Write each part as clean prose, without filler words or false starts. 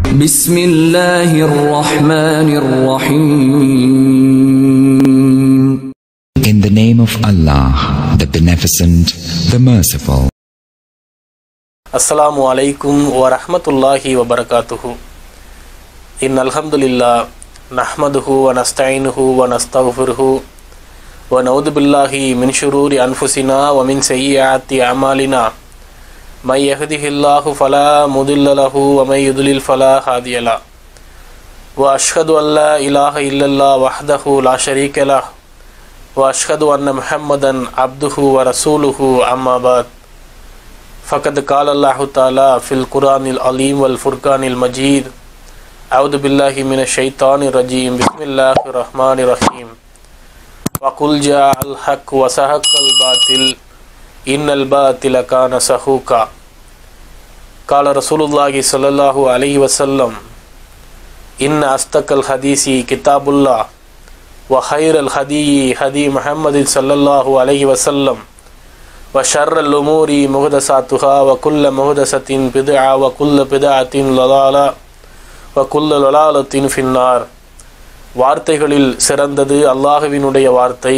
بسم الله الرحمن الرحيم. In the name of Allah, the Beneficent, the Merciful. Assalamu alaikum wa rahmatullahi wa barakatuhu. Innal hamdulillah nahmaduhu wa nasta'inuhu wa nastaghfiruhu wa na'udhu billahi min shururi anfusina wa min sayyiati a'malina. May yahdihillahu fala mudilla lahu wa may yudlil fala hadiya lahu. Wa ashhadu an la ilaha illallah wahdahu la sharika lahu wa ashhadu anna Muhammadan abduhu wa rasuluhu amma ba'd. Faqad qala Allahu ta'ala fil Qur'anil Alim wal Furqanil Majid. A'udhu billahi minash shaitanir rajim. Bismillahir rahmanir rahim. Wa qul ja'al haqq wa sahaqal batil. Innal batila kana sahuka. Qala Rasulullah sallallahu alaihi wasallam. Inna astaqal hadisi kitabullah wa khairal hadiyi hadi Muhammadin sallallahu alaihi wasallam. Wa sharral umuri muhdasatuha wa kullu muhdasatin bid'a wa kullu bid'atin lalala wa kullu lalalatin finnar. வார்த்தைகளில் சிறந்தது அல்லாஹ்வினுடைய வார்த்தை,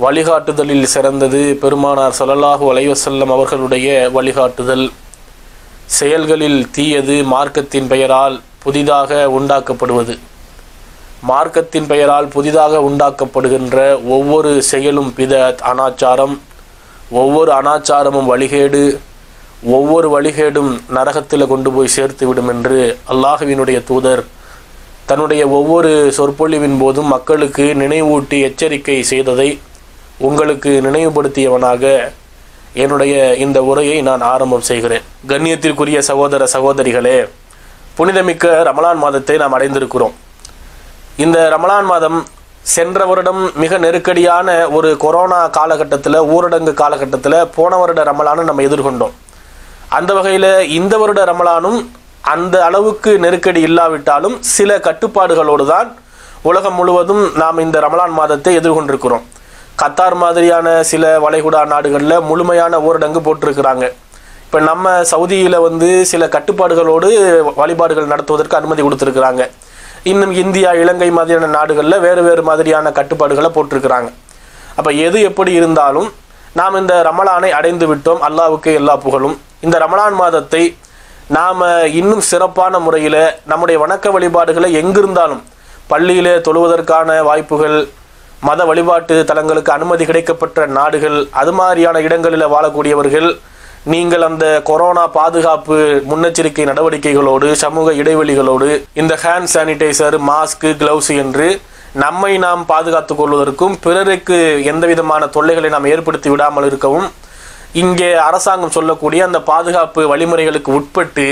வழிகாட்டுதலில் சிறந்தது பெருமானார் ஸல்லல்லாஹு அலைஹி வஸல்லம் அவர்களுடைய வழிகாட்டுதல், செயல்களில் தீயது மார்க்கத்தின் பெயரால் புதிதாக உண்டாக்கப்படுவது. மார்க்கத்தின் பெயரால் புதிதாக உண்டாக்கப்படுகின்ற ஒவ்வொரு செயலும் பிதஅத் அனாச்சாரம், ஒவ்வொரு அனாச்சாரமும் வழிகேடு, ஒவ்வொரு வழிகேடும் நரகத்தில் கொண்டு போய் சேர்த்துவிடும் என்று அல்லாஹ்வினுடைய தூதர் தன்னுடைய ஒவ்வொரு சொற்பொழிவின் போதும் மக்களுக்கு நினைவூட்டி எச்சரிக்கை செய்ததை உங்களுக்கு நினைவுபடுத்தியவனாக என்னுடைய இந்த உரையை நான் ஆரம்பம் செய்கிறேன். கண்ணியத்திற்குரிய சகோதர சகோதரிகளே, புனிதமிக்க ரமலான் மாதத்தை நாம் அடைந்திருக்கிறோம். இந்த ரமலான் மாதம் சென்ற வருடம் மிக நெருக்கடியான ஒரு கொரோனா காலகட்டத்தில், ஊரடங்கு காலகட்டத்தில் போன வருட ரமலானை நம்ம எதிர்கொண்டோம். அந்த வகையில் இந்த வருட ரமலானும் அந்த அளவுக்கு நெருக்கடி இல்லாவிட்டாலும் சில கட்டுப்பாடுகளோடு தான் உலகம் முழுவதும் நாம் இந்த ரமலான் மாதத்தை எதிர்கொண்டிருக்கிறோம். கத்தார் மாதிரியான சில வளைகுடா நாடுகளில் முழுமையான ஊரடங்கு போட்டிருக்கிறாங்க. இப்போ நம்ம சவுதியில் சில கட்டுப்பாடுகளோடு வழிபாடுகள் நடத்துவதற்கு அனுமதி கொடுத்துருக்குறாங்க. இன்னும் இந்தியா, இலங்கை மாதிரியான நாடுகளில் வேறு வேறு மாதிரியான கட்டுப்பாடுகளை போட்டிருக்கிறாங்க. அப்போ எது எப்படி இருந்தாலும் நாம் இந்த ரமலானை அடைந்து விட்டோம். அல்லாஹ்வுக்கு எல்லா புகழும். இந்த ரமலான் மாதத்தை நாம் இன்னும் சிறப்பான முறையில் நம்முடைய வணக்க வழிபாடுகளை எங்கிருந்தாலும், பள்ளியிலே தொழுவதற்கான வாய்ப்புகள், மத வழிபாட்டு தலங்களுக்கு அனுமதி கிடைக்கப்பட்ட நாடுகள், அது மாதிரியான இடங்களில் வாழக்கூடியவர்கள் நீங்கள் அந்த கொரோனா பாதுகாப்பு முன்னெச்சரிக்கை நடவடிக்கைகளோடு, சமூக இடைவெளிகளோடு, இந்த ஹேண்ட் சானிடைசர், மாஸ்க்கு, கிளவுஸ் என்று நம்மை நாம் பாதுகாத்துக் கொள்வதற்கும் பிறருக்கு எந்த விதமான தொல்லைகளை நாம் ஏற்படுத்தி விடாமல் இருக்கவும் இங்கே அரசாங்கம் சொல்லக்கூடிய அந்த பாதுகாப்பு வழிமுறைகளுக்கு உட்பட்டு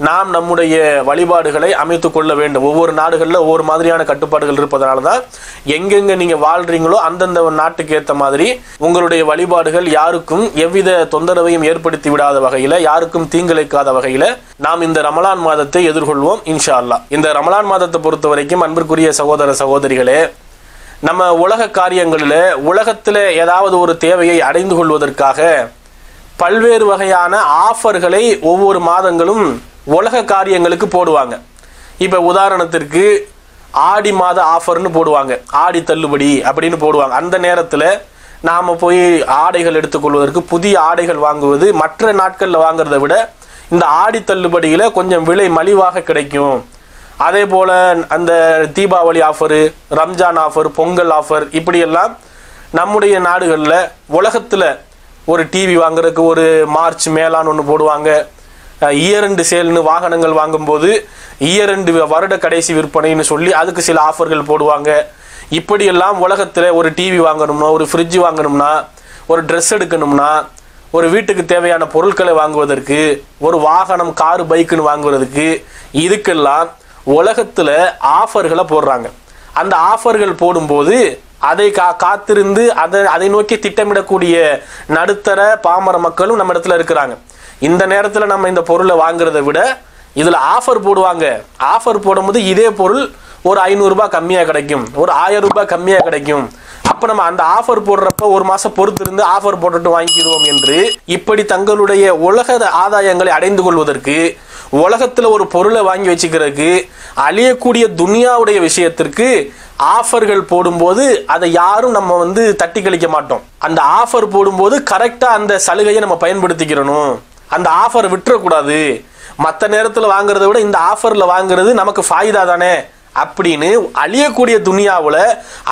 நாம் நம்முடைய வழிபாடுகளை அமைத்து கொள்ள வேண்டும். ஒவ்வொரு நாடுகளில் ஒவ்வொரு மாதிரியான கட்டுப்பாடுகள் இருப்பதனால தான் எங்கெங்கே நீங்கள் வாழ்கிறீங்களோ அந்தந்த நாட்டுக்கு ஏற்ற மாதிரி உங்களுடைய வழிபாடுகள் யாருக்கும் எவ்வித தொந்தரவையும் ஏற்படுத்தி விடாத வகையில், யாருக்கும் தீங்கிழைக்காத வகையில் நாம் இந்த ரமலான் மாதத்தை எதிர்கொள்வோம் இன்ஷா அல்லாஹ். இந்த ரமலான் மாதத்தை பொறுத்த வரைக்கும் அன்பிற்குரிய சகோதர சகோதரிகளே, நம்ம உலக காரியங்களில் உலகத்தில் ஏதாவது ஒரு தேவையை அடைந்து கொள்வதற்காக பல்வேறு வகையான ஆஃபர்களை ஒவ்வொரு மாதங்களும் உலக காரியங்களுக்கு போடுவாங்க. இப்போ உதாரணத்திற்கு ஆடி மாத ஆஃபர்னு போடுவாங்க, ஆடி தள்ளுபடி அப்படின்னு போடுவாங்க. அந்த நேரத்தில் நாம் போய் ஆடைகள் எடுத்துக்கொள்வதற்கு, புதிய ஆடைகள் வாங்குவது மற்ற நாட்களில் வாங்குறதை விட இந்த ஆடி தள்ளுபடியில் கொஞ்சம் விலை மலிவாக கிடைக்கும். அதே போல் அந்த Deepavali offer, Ramzan offer, Pongal offer, இப்படியெல்லாம் நம்முடைய நாடுகளில் உலகத்தில் ஒரு டிவி வாங்குறதுக்கு ஒரு மார்ச் மேலான்னு ஒன்று போடுவாங்க. இயர் எண்டு சேல்னு வாகனங்கள் வாங்கும்போது இயர் எண்டு வருட கடைசி விற்பனைன்னு சொல்லி அதுக்கு சில ஆஃபர்கள் போடுவாங்க. இப்படியெல்லாம் உலகத்தில் ஒரு டிவி வாங்கணும்னா, ஒரு ஃப்ரிட்ஜ் வாங்கணும்னா, ஒரு ட்ரெஸ் எடுக்கணும்னா, ஒரு வீட்டுக்கு தேவையான பொருட்களை வாங்குவதற்கு, ஒரு வாகனம், காரு, பைக்குன்னு வாங்குவதற்கு, இதுக்கெல்லாம் உலகத்தில் ஆஃபர்களை போடுறாங்க. அந்த ஆஃபர்கள் போடும்போது அதை காத்திருந்து அதை நோக்கி திட்டமிடக்கூடிய நடுத்தர பாமர மக்களும் நம்ம இடத்துல இருக்கிறாங்க. இந்த நேரத்தில் நம்ம இந்த பொருளை வாங்குறதை விட இதில் ஆஃபர் போடுவாங்க. ஆஃபர் போடும்போது இதே பொருள் ஒரு 500 ரூபாய் கம்மியாக கிடைக்கும், ஒரு 1000 ரூபாய் கம்மியாக கிடைக்கும். அப்போ நம்ம அந்த ஆஃபர் போடுறப்ப ஒரு மாதம் பொறுத்து இருந்து ஆஃபர் போட்டுட்டு வாங்கிடுவோம் என்று இப்படி தங்களுடைய உலக ஆதாயங்களை அடைந்து கொள்வதற்கு உலகத்தில் ஒரு பொருளை வாங்கி வச்சுக்கிறதுக்கு அழியக்கூடிய துனியாவுடைய விஷயத்திற்கு ஆஃபர்கள் போடும்போது அதை யாரும் நம்ம தட்டி கழிக்க மாட்டோம். அந்த ஆஃபர் போடும்போது கரெக்டாக அந்த சலுகையை நம்ம பயன்படுத்திக்கிறணும். அந்த ஆஃபர் விட்டுறக்கூடாது. மற்ற நேரத்தில் வாங்குறத விட இந்த ஆஃபரில் வாங்குறது நமக்கு ஃபாயிதா தானே அப்படின்னு அழியக்கூடிய துனியாவில்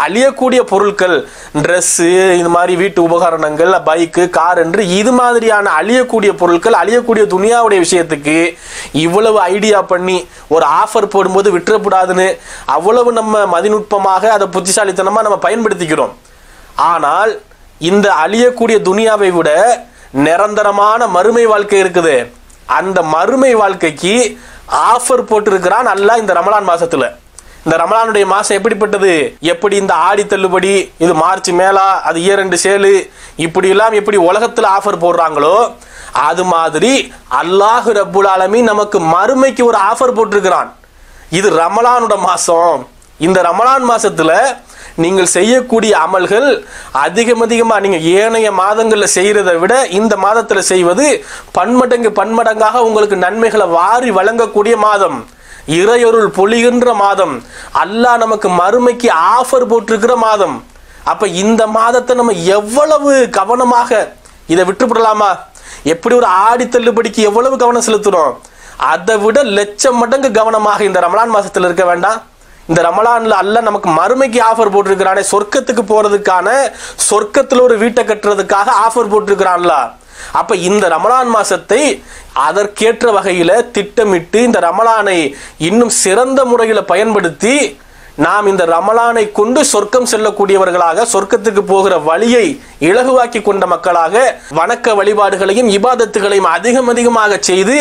அழியக்கூடிய பொருட்கள், ட்ரெஸ்ஸு, இது மாதிரி வீட்டு உபகரணங்கள், பைக்கு, கார் என்று இது மாதிரியான அழியக்கூடிய பொருட்கள் அழியக்கூடிய துனியாவுடைய விஷயத்துக்கு இவ்வளவு ஐடியா பண்ணி ஒரு ஆஃபர் போடும்போது விட்டுறக்கூடாதுன்னு அவ்வளவு நம்ம மதிநுட்பமாக அதை புத்திசாலித்தனமாக நம்ம பயன்படுத்திக்கிறோம். ஆனால் இந்த அழியக்கூடிய துனியாவை விட நிரந்தரமான மறுமை வாழ்க்கை இருக்குது. அந்த மறுமை வாழ்க்கைக்கு ஆஃபர் போட்டிருக்கிறான் அல்லாஹ் இந்த ரமலான் மாசத்துல. இந்த ரமலானுடைய மாசம் எப்படிப்பட்டது? எப்படி இந்த ஆடி தள்ளுபடி, இது மார்ச் மேலா, அது இயர் எண்டு சேலு, இப்படி எல்லாம் எப்படி உலகத்துல ஆஃபர் போடுறாங்களோ அது மாதிரி அல்லாஹ் ரப்புல் ஆலமீன் நமக்கு மறுமைக்கு ஒரு ஆஃபர் போட்டிருக்கிறான். இது ரமலானோட மாசம். இந்த ரமலான் மாசத்துல நீங்கள் செய்யக்கூடிய அமல்கள் அதிகமாக நீங்கள் ஏனைய மாதங்களில் செய்கிறதை விட இந்த மாதத்தில் செய்வது பன்மடங்காக உங்களுக்கு நன்மைகளை வாரி வழங்கக்கூடிய மாதம், இறையொருள் பொழிகின்ற மாதம், அல்லாஹ் நமக்கு மறுமைக்கு ஆஃபர் போட்டிருக்கிற மாதம். அப்போ இந்த மாதத்தை நம்ம எவ்வளவு கவனமாக இதை விட்டுவிடலாமா? எப்படி ஒரு ஆடி தள்ளுபடிக்கு எவ்வளவு கவனம் செலுத்துறோம், அதை விட லட்சம் மடங்கு கவனமாக இந்த ரமலான் மாசத்தில் இருக்க வேண்டாம்? இந்த ரமலான்ல அல்லாஹ் நமக்கு மறுமைக்கு ஆஃபர் போட்டிருக்கிறானே, சொர்க்கத்துக்கு போறதுக்கான, சொர்க்கத்தில் ஒரு வீட்டை கட்டுறதுக்காக ஆஃபர் போட்டிருக்கிறான்ல. அப்ப இந்த ரமலான் மாசத்தை அதற்கேற்ற வகையில திட்டமிட்டு இந்த ரமலானை இன்னும் சிறந்த முறையில் பயன்படுத்தி நாம் இந்த ரமலானை கொண்டு சொர்க்கம் செல்லக்கூடியவர்களாக, சொர்க்கத்துக்கு போகிற வழியை இலகுவாக்கி கொண்ட மக்களாக வணக்க வழிபாடுகளையும் இபாதத்துகளையும் அதிகமாக செய்து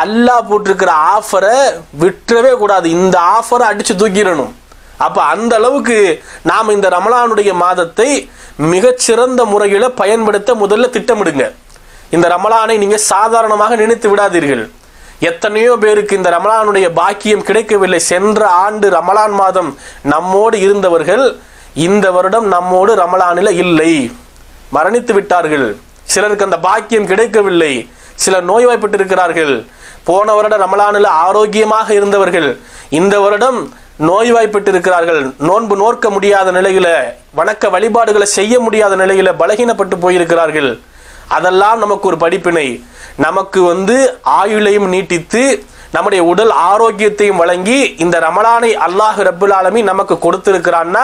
அல்லாஹ் போட்டிருக்கிற ஆஃபரை விட்டுறவே கூடாது. இந்த ஆஃபரை அடிச்சு தூக்கிடணும். அப்ப அந்த அளவுக்கு நாம் இந்த ரமலானுடைய மாதத்தை மிகச்சிறந்த முறையில் பயன்படுத்த முதல்ல திட்டமிடுங்க. இந்த ரமலானை நீங்க சாதாரணமாக நினைத்து விடாதீர்கள். எத்தனையோ பேருக்கு இந்த ரமலானுடைய பாக்கியம் கிடைக்கவில்லை. சென்ற ஆண்டு ரமலான் மாதம் நம்மோடு இருந்தவர்கள் இந்த வருடம் நம்மோடு ரமலானில் இல்லை, மரணித்து விட்டார்கள். சிலருக்கு அந்த பாக்கியம் கிடைக்கவில்லை, சிலர் நோய்வாய்ப்பட்டிருக்கிறார்கள். போன வருடம் ரமலானில் ஆரோக்கியமாக இருந்தவர்கள் இந்த வருடம் நோய்வாய்ப்பட்டிருக்கிறார்கள். நோன்பு நோக்க முடியாத நிலையில, வணக்க வழிபாடுகளை செய்ய முடியாத நிலையில பலகீனப்பட்டு போயிருக்கிறார்கள். அதெல்லாம் நமக்கு ஒரு படிப்பினை. நமக்கு ஆயுளையும் நீட்டித்து நம்முடைய உடல் ஆரோக்கியத்தையும் வழங்கி இந்த ரமலானை அல்லாஹ் ரப்புல் ஆலமீன் நமக்கு கொடுத்திருக்கிறான்னா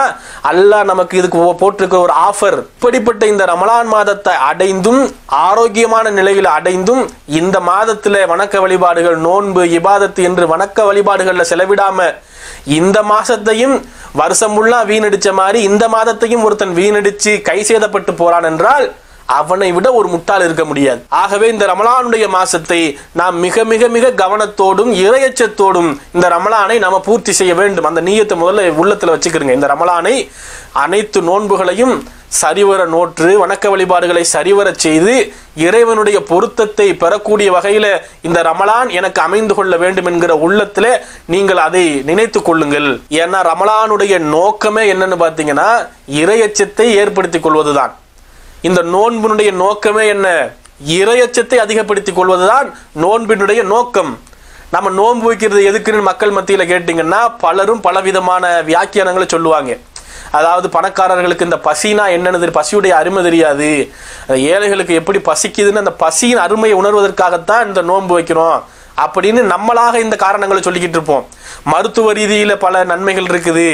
அல்லாஹ் நமக்கு இதுக்கு போட்டிருக்கிற ஒரு ஆஃபர். இப்படிப்பட்ட இந்த ரமலான் மாதத்தை அடைந்தும் ஆரோக்கியமான நிலையில் அடைந்தும் இந்த மாதத்துல வணக்க வழிபாடுகள், நோன்பு, இபாதத்து என்று வணக்க வழிபாடுகள்ல செலவிடாம இந்த மாசத்தையும் வருஷம் முழுவதும் வீணடிச்ச மாதிரி இந்த மாதத்தையும் ஒருத்தன் வீணடிச்சு கை சேதப்பட்டு போறான் என்றால் அவனை விட ஒரு முட்டாள் இருக்க முடியாது. ஆகவே இந்த ரமலானுடைய மாசத்தை நாம் மிக மிக மிக கவனத்தோடும் இறையச்சத்தோடும் இந்த ரமலானை நாம பூர்த்தி செய்ய வேண்டும். அந்த நீயத்தை முதல்ல உள்ளத்துல வச்சுக்கிறங்க. இந்த ரமலானை அனைத்து நோன்புகளையும் சரிவர நோற்று வணக்க வழிபாடுகளை சரிவர செய்து இறைவனுடைய பொருத்தத்தை பெறக்கூடிய வகையில இந்த ரமலான் எனக்கு அமைந்து கொள்ள வேண்டும் என்கிற உள்ளத்துல நீங்கள் அதை நினைத்து கொள்ளுங்கள். ஏன்னா ரமலானுடைய நோக்கமே என்னன்னு பாத்தீங்கன்னா இறையச்சத்தை ஏற்படுத்திக் கொள்வதுதான். இந்த நோன்பினுடைய நோக்கமே என்ன? இறையச்சத்தை அதிகப்படுத்திக் கொள்வதுதான் நோன்பினுடைய நோக்கம். நம்ம நோன்பு வைக்கிறது எதுக்குன்னு மக்கள் மத்தியில கேட்டீங்கன்னா பலரும் பலவிதமான வியாக்கியானங்களை சொல்லுவாங்க. அதாவது பணக்காரர்களுக்கு இந்த பசினா என்னன்னு, பசியுடைய அருமை தெரியாது, ஏழைகளுக்கு எப்படி பசிக்குதுன்னு அந்த பசியின் அருமையை உணர்வதற்காகத்தான் இந்த நோன்பு வைக்கிறோம் அப்படின்னு நம்மளாக இந்த காரணங்களை சொல்லிக்கிட்டு இருப்போம். மருத்துவ ரீதியில பல நன்மைகள் இருக்குது,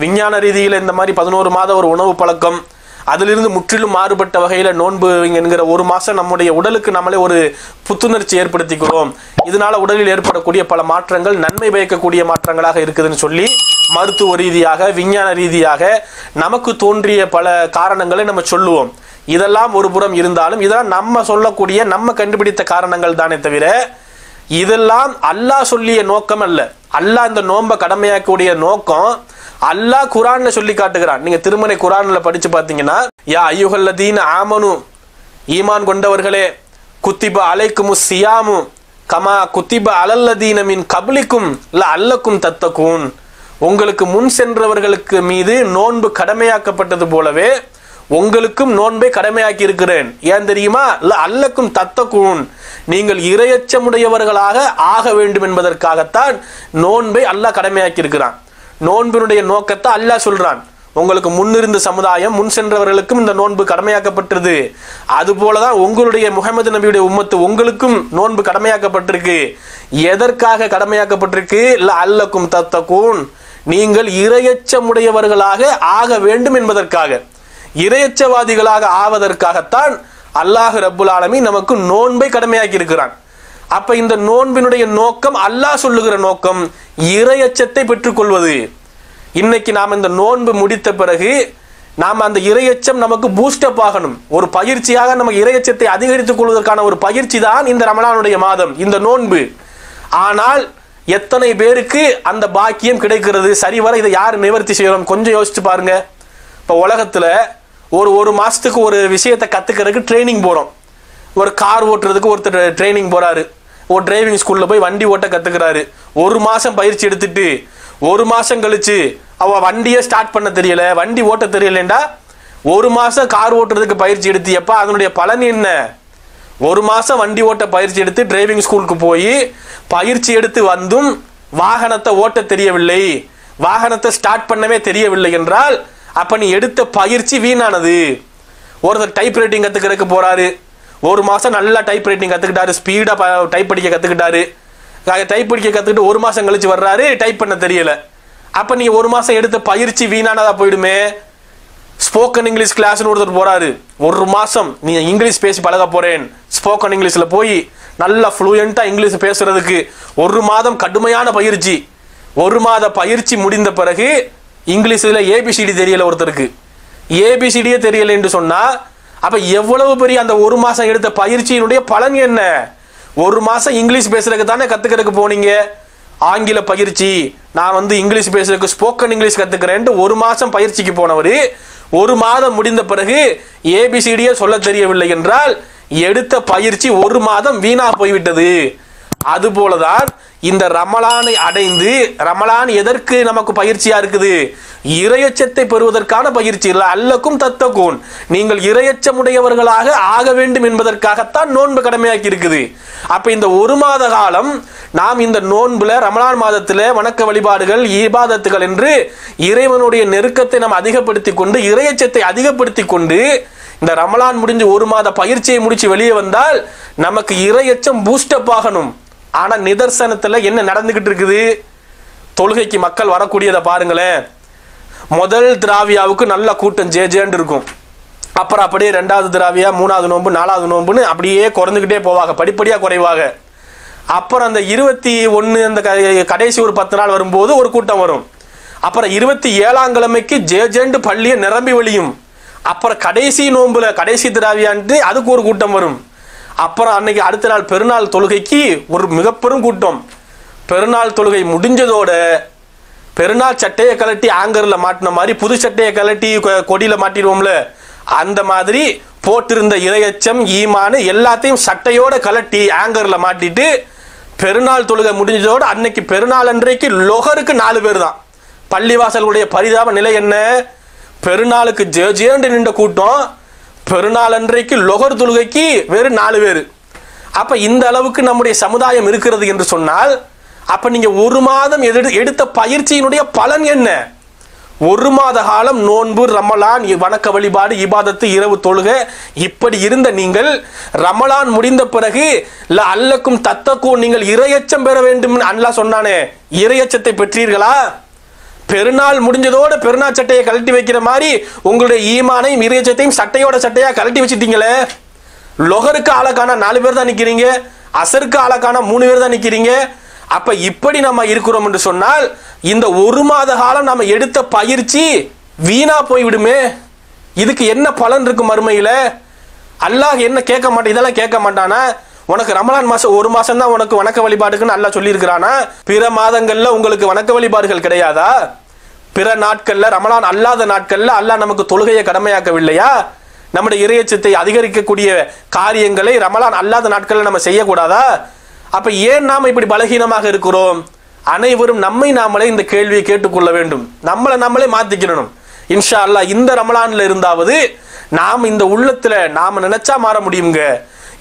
விஞ்ஞான ரீதியில இந்த மாதிரி 11 மாத ஒரு உணவு பழக்கம், அதிலிருந்து முற்றிலும் மாறுபட்ட வகையில நோன்பு என்கிற ஒரு மாசம் நம்முடைய உடலுக்கு நம்மளே ஒரு புத்துணர்ச்சி ஏற்படுத்திக்கிறோம், இதனால உடலில் ஏற்படக்கூடிய பல மாற்றங்கள் நன்மை பயக்கக்கூடிய மாற்றங்களாக இருக்குதுன்னு சொல்லி மருத்துவ ரீதியாக விஞ்ஞான ரீதியாக நமக்கு தோன்றிய பல காரணங்களை நம்ம சொல்லுவோம். இதெல்லாம் ஒரு புறம் இருந்தாலும் இதெல்லாம் நம்ம சொல்லக்கூடிய நம்ம கண்டுபிடித்த காரணங்கள் தானே தவிர இதெல்லாம் அல்லாஹ் சொல்லிய நோக்கம் அல்ல. அல்லாஹ் இந்த நோன்பை கடமையாக்கக்கூடிய நோக்கம் அல்லாஹ் குரான்ல சொல்லி காட்டுகிறான். நீங்க திருமறை குரான்ல படிச்சு பாத்தீங்கன்னா, யா அய்யுஹல்லதீன ஆமனு, ஈமான் கொண்டவர்களே, குத்திப அலைக்குமுஸ் சியாமு கமா குத்திப அலல்லதீன மின் கப்லிக்கும் லஅல்லக்கும் தத்தகூன், உங்களுக்கு முன் சென்றவர்களுக்கு மீது நோன்பு கடமையாக்கப்பட்டது போலவே உங்களுக்கும் நோன்பை கடமையாக்கி இருக்கிறேன். ஏன் தெரியுமா? அல்லக்கும் தத்தக்கூன், நீங்கள் இரையச்சமுடையவர்களாக ஆக வேண்டும் என்பதற்காகத்தான் நோன்பை அல்லாஹ் கடமையாக்கி இருக்கிறான். நோன்பினுடைய நோக்கத்தை அல்லாஹ் சொல்றான். உங்களுக்கு முன்னிருந்த சமுதாயம், முன் சென்றவர்களுக்கும் இந்த நோன்பு கடமையாக்கப்பட்டிருது. அதுபோலதான் உங்களுடைய முஹம்மது நபியுடைய உம்மத்து உங்களுக்கும் நோன்பு கடமையாக்கப்பட்டிருக்கு. எதற்காக கடமையாக்கப்பட்டிருக்கு? அல்லக்கும் தத்தக்கூன், நீங்கள் இரையச்சமுடையவர்களாக ஆக வேண்டும் என்பதற்காக, இரையச்சவாதிகளாக ஆவதற்காகத்தான் அல்லாஹ் ரப்புல் ஆலமீன் நமக்கு நோன்பை கடமையாக்கி இருக்கிறான். அப்ப இந்த நோன்பினுடைய நோக்கம், அல்லாஹ் சொல்லுகிற நோக்கம் இரையச்சத்தை பெற்றுக்கொள்வது. இன்னைக்கு நாம் இந்த நோன்பு முடித்த பிறகு நாம் அந்த இரையச்சம் நமக்கு பூஸ்டப் ஆகணும். ஒரு பயிற்சியாக நமக்கு இரையச்சத்தை அதிகரித்துக் கொள்வதற்கான ஒரு பயிற்சி தான் இந்த ரமலானுடைய மாதம், இந்த நோன்பு. ஆனால் எத்தனை பேருக்கு அந்த பாக்கியம் கிடைக்கிறது? சரிவர இதை யார் நிவர்த்தி செய்யறோம்? கொஞ்சம் யோசிச்சு பாருங்க. இப்போ உலகத்துல ஒரு மாசத்துக்கு ஒரு விஷயத்தை கத்துக்கிறதுக்கு ட்ரைனிங் போறோம். ஒரு கார் ஓட்டுறதுக்கு ஒருத்தர் ட்ரைனிங் போறாரு. ஒரு டிரைவிங் ஸ்கூல்ல போய் வண்டி ஓட்ட கத்துக்கிறாரு. ஒரு மாசம் பயிற்சி எடுத்துட்டு ஒரு மாசம் கழிச்சு அவ வண்டியை ஸ்டார்ட் பண்ண தெரியல, வண்டி ஓட்ட தெரியலண்டா, ஒரு மாசம் கார் ஓட்டுறதுக்கு பயிற்சி எடுத்தியப்ப அதனுடைய பலன் என்ன? ஒரு மாசம் வண்டி ஓட்ட பயிற்சி எடுத்து டிரைவிங் ஸ்கூலுக்கு போய் பயிற்சி எடுத்து வந்தும் வாகனத்தை ஓட்ட தெரியவில்லை, வாகனத்தை ஸ்டார்ட் பண்ணவே தெரியவில்லை என்றால் அப்ப நீ எடுத்த பயிற்சி வீணானது. ஒருத்தர் டைப் ரைட்டிங் கத்துக்கிறதுக்கு போறாரு. ஒரு மாசம் நல்லா டைப் ரைட்டிங் கத்துக்கிட்டாரு, ஸ்பீடா டைப் படிக்க கத்துக்கிட்டாரு. டைப் படிக்க கத்துக்கிட்டு ஒரு மாசம் கழிச்சு வர்றாரு, டைப் பண்ண தெரியல. அப்ப நீ ஒரு மாசம் எடுத்த பயிற்சி வீணானதா போயிடுமே. ஸ்போக்கன் இங்கிலீஷ் கிளாஸ்னு ஒருத்தர் போறாரு. ஒரு மாசம் நீ இங்கிலீஷ் பேசி பழக போறேன், ஸ்போக்கன் இங்கிலீஷ்ல போய் நல்லா ஃப்ளூயண்டா இங்கிலீஷ் பேசுறதுக்கு ஒரு மாதம் கடுமையான பயிற்சி. ஒரு மாத பயிற்சி முடிந்த பிறகு இங்கிலீஷ்ல ஏபிசிடி தெரியல ஒருத்தருக்கு, ஏபிசிடியே தெரியல என்று சொன்னா அப்ப எவ்வளவு பெரிய அந்த ஒரு மாசம் எடுத்த பயிற்சியினுடைய பலன் என்ன? ஒரு மாசம் இங்கிலீஷ் பேசுறதுக்கு தானே கத்துக்கிறதுக்கு போனீங்க. ஆங்கில பயிற்சி, நான் இங்கிலீஷ் பேசுறதுக்கு ஸ்போக்கன் இங்கிலீஷ் கத்துக்கிறேன் ஒரு மாசம் பயிற்சிக்கு போனவர் ஒரு மாதம் முடிந்த பிறகு ஏபிசிடியே சொல்ல தெரியவில்லை என்றால் எடுத்த பயிற்சி ஒரு மாதம் வீணா போய்விட்டது. அதுபோலதான் இந்த ரமலானை அடைந்து, ரமலான் எதற்கு நமக்கு பயிற்சியா இருக்குது? இரையச்சத்தை பெறுவதற்கான பயிற்சி. அல்லக்கும் தத்தக்கூன், நீங்கள் இரையச்சமுடையவர்களாக ஆக வேண்டும் என்பதற்காகத்தான் நோன்பு கடமையாக்கி இருக்குது. அப்ப இந்த ஒரு மாத காலம் நாம் இந்த நோன்புல, ரமலான் மாதத்துல வணக்க வழிபாடுகள், இபாதத்துகள் என்று இறைவனுடைய நெருக்கத்தை நாம் அதிகப்படுத்தி கொண்டு, இரையச்சத்தை அதிகப்படுத்தி கொண்டு, இந்த ரமலான் முடிஞ்சு ஒரு மாத பயிற்சியை முடிச்சு வெளியே வந்தால் நமக்கு இரையச்சம் பூஸ்டப் ஆகணும். ஆனா நிதர்சனத்துல என்ன நடந்துகிட்டு இருக்குது? தொழுகைக்கு மக்கள் வரக்கூடியதை பாருங்களேன். முதல் திராவியாவுக்கு நல்ல கூட்டம் ஜேஜேன்னு இருக்கும். அப்புறம் அப்படியே ரெண்டாவது திராவியா, மூணாவது நோன்பு, நாலாவது நோன்புன்னு அப்படியே குறைஞ்சுக்கிட்டே போவாங்க, படிப்படியா குறைவாக. அப்புறம் அந்த 21 அந்த கடைசி ஒரு 10 நாள் வரும்போது ஒரு கூட்டம் வரும். அப்புறம் 27ஆம் கிழமைக்கு ஜேஜேண்டு பள்ளியை நிரம்பி வழியும். அப்புறம் கடைசி நோன்புல கடைசி திராவியான்ட்டு அதுக்கு ஒரு கூட்டம் வரும். அப்புறம் அன்னைக்கு அடுத்த நாள் பெருநாள் தொழுகைக்கு ஒரு மிகப்பெரும் கூட்டம். பெருநாள் தொழுகை முடிஞ்சதோட பெருநாள் சட்டையை கலட்டி ஆங்கர்ல மாட்டின மாதிரி புது சட்டையை கலட்டி கொடியில மாட்டிடுவோம்ல, அந்த மாதிரி போட்டிருந்த இரையச்சம், ஈமானு எல்லாத்தையும் சட்டையோட கலட்டி ஆங்கர்ல மாட்டிட்டு பெருநாள் தொழுகை முடிஞ்சதோட அன்னைக்கு பெருநாள் அன்றைக்கு லொஹருக்கு 4 பேர் தான். பள்ளிவாசலுடைய பரிதாப நிலை என்ன? பெருநாளுக்கு ஜேஜேண்டு நின்ற கூட்டம், பெருநாள் அன்றைக்கு லொஹர் தொழுகைக்கு வெறும் 4 பேர். அப்ப இந்த அளவுக்கு நம்முடைய சமுதாயம் இருக்கிறது என்று சொன்னால் அப்ப நீங்க ஒரு மாதம் எடுத்த பயிற்சியினுடைய பலன் என்ன? ஒரு மாத காலம் நோன்பு, ரமலான், வணக்க வழிபாடு, இபாதத்து, இரவு தொழுகை, இப்படி இருந்த நீங்கள் ரமலான் முடிந்த பிறகு அல்லக்கும் தத்தக்கும், நீங்கள் இரையச்சம் பெற வேண்டும் அல்லாஹ் சொன்னானே, இரையச்சத்தை பெற்றீர்களா? பெருநாள் முடிஞ்சதோட பெருநாள் சட்டையை கழட்டி வைக்கிற மாதிரி உங்களுடைய ஈமானையும் இரையச்சத்தையும் சட்டையோட சட்டையா கழட்டி வச்சுட்டீங்களே. லொஹருக்கு ஆளக்கான 4 பேர் தான் நிக்கிறீங்க, அசருக்கு ஆளக்கான 3 பேர் தான் நிக்கிறீங்க. அப்ப இப்படி நம்ம இருக்கிறோம் என்று சொன்னால் இந்த ஒரு மாத காலம் நம்ம எடுத்த பயிற்சி வீணா போய்விடுமே. இதுக்கு என்ன பலன் இருக்கு மறுமையில? அல்லாஹ் என்ன கேட்க மாட்டான்? இதெல்லாம் கேட்க மாட்டானா? உனக்கு ரமலான் மாசம் ஒரு மாசம் தான் உனக்கு வணக்க வழிபாடுக்குன்னு அல்லாஹ் சொல்லி இருக்கிறானா? பிற மாதங்கள்ல உங்களுக்கு வணக்க வழிபாடுகள் கிடையாதா? பிற நாட்கள்ல, ரமலான் அல்லாத நாட்கள்ல அல்லாஹ் நமக்கு தொழுகையை கடமையாக்கவில்லையா? நம்முடைய இரையச்சத்தை அதிகரிக்கக்கூடிய காரியங்களை ரமலான் அல்லாத நாட்கள்ல நம்ம செய்யக்கூடாதா? அப்ப ஏன் நாம இப்படி பலகீனமாக இருக்கிறோம்? அனைவரும் நம்மை நாமளே இந்த கேள்வியை கேட்டுக்கொள்ள வேண்டும். நம்மளை நம்மளே மாத்திக்கணும். இன்ஷா அல்லாஹ் இந்த ரமலான்ல இருந்தாவது நாம் இந்த உள்ளத்துல நாம நினைச்சா மாற முடியுங்க.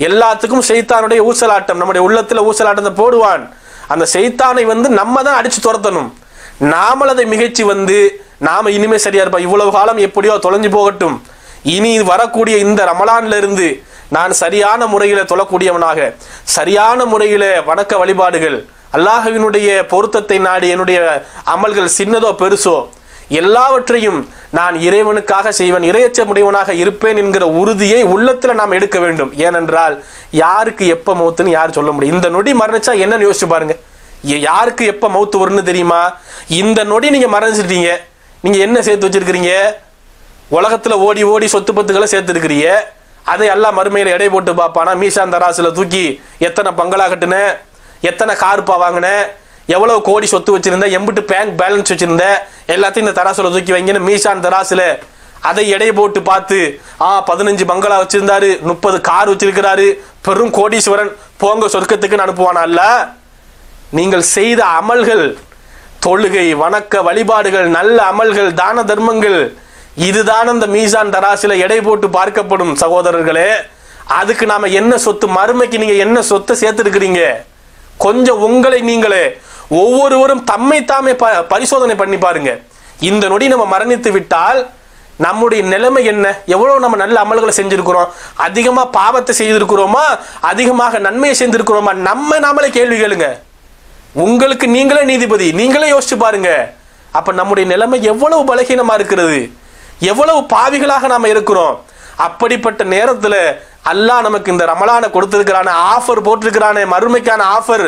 எல்லாத்துக்கும் ஷைத்தானுடைய ஊசலாட்டம், நம்முடைய உள்ளத்துல ஊசலாட்டத்தை போடுவான். அந்த ஷைத்தானை நம்ம தான் அடிச்சு துரத்தணும். நாமல் அதை மிகைச்சு நாம இனிமே சரியா இருப்போம், இவ்வளவு காலம் எப்படியோ தொலைஞ்சு போகட்டும், இனி வரக்கூடிய இந்த ரமலான்ல இருந்து நான் சரியான முறையில தொழக்கூடியவனாக, சரியான முறையில வணக்க வழிபாடுகள், அல்லாஹ்வினுடைய பொருத்தத்தை நாடி என்னுடைய அமல்கள் சின்னதோ பெருசோ எல்லாவற்றையும் நான் இறைவனுக்காக செய்வேன், இறையச்சமுடையவனாக இருப்பேன் என்கிற உறுதியை உள்ளத்துல நாம் எடுக்க வேண்டும். ஏனென்றால் யாருக்கு எப்ப மௌத்துன்னு யார் சொல்ல முடியும்? இந்த நொடி மரணிச்சா என்னன்னு யோசிச்சு பாருங்க. யாருக்கு எப்ப மௌத்து வரும்னு தெரியுமா? இந்த நொடி நீங்க மரணிச்சிட்டீங்க, நீங்க என்ன சேர்த்து வச்சிருக்கிறீங்க? உலகத்துல ஓடி ஓடி சொத்து பத்துக்களை சேர்த்து இருக்கிறீங்க. அதை எல்லாம் மறுமையில எடை போட்டு பார்ப்பானா? மீசான் தராசுல தூக்கி எத்தனை பங்களா கட்டுன, எத்தனை கார்பா வாங்கின, எவ்வளவு கோடி சொத்து வச்சிருந்த, எம்பிட்டு பேங்க் பேலன்ஸ் வச்சிருந்த, எல்லாத்தையும் இந்த தராசுல தூக்கி வைங்கன்னு மீசான் தராசுல அதை எடை போட்டு பார்த்து 15 பங்களா வச்சிருந்தாரு, 30 கார் வச்சிருக்கிறாரு, பெரும் கோடீஸ்வரன், போங்க சொர்க்கத்துக்குன்னு அனுப்புவானா? அல்ல. நீங்கள் செய்த அமல்கள், தொழுகை, வணக்க வழிபாடுகள், நல்ல அமல்கள், தான தர்மங்கள், இதுதான் அந்த மீசான் தராசில எடை போட்டு பார்க்கப்படும் சகோதரர்களே. அதுக்கு நாம என்ன சொத்து, மறுமைக்கு நீங்க என்ன சொத்தை சேர்த்திருக்கிறீங்க? கொஞ்சம் உங்களை நீங்களே ஒவ்வொருவரும் தம்மை தாமே பரிசோதனை பண்ணி பாருங்க. இந்த நொடி நம்ம மரணித்து விட்டால் நம்முடைய நிலைமை என்ன? எவ்வளவு நம்ம நல்ல அமல்களை செஞ்சிருக்கிறோம்? அதிகமா பாவத்தை செய்திருக்கிறோமா, அதிகமாக நன்மையை செய்திருக்கிறோமா? நாமளே கேள்வி கேளுங்க. உங்களுக்கு நீங்களே நீதிபதி, நீங்களே யோசிச்சு பாருங்க. அப்ப நம்முடைய நிலைமை எவ்வளவு பலகீனமா இருக்கிறது, எவ்வளவு பாவிகளாக நாம இருக்கிறோம். அப்படிப்பட்ட நேரத்துல அல்லாஹ் நமக்கு இந்த ரமலானை கொடுத்திருக்கிறான, ஆஃபர் போட்டிருக்கிறானே, மறுமைக்கான ஆஃபர்,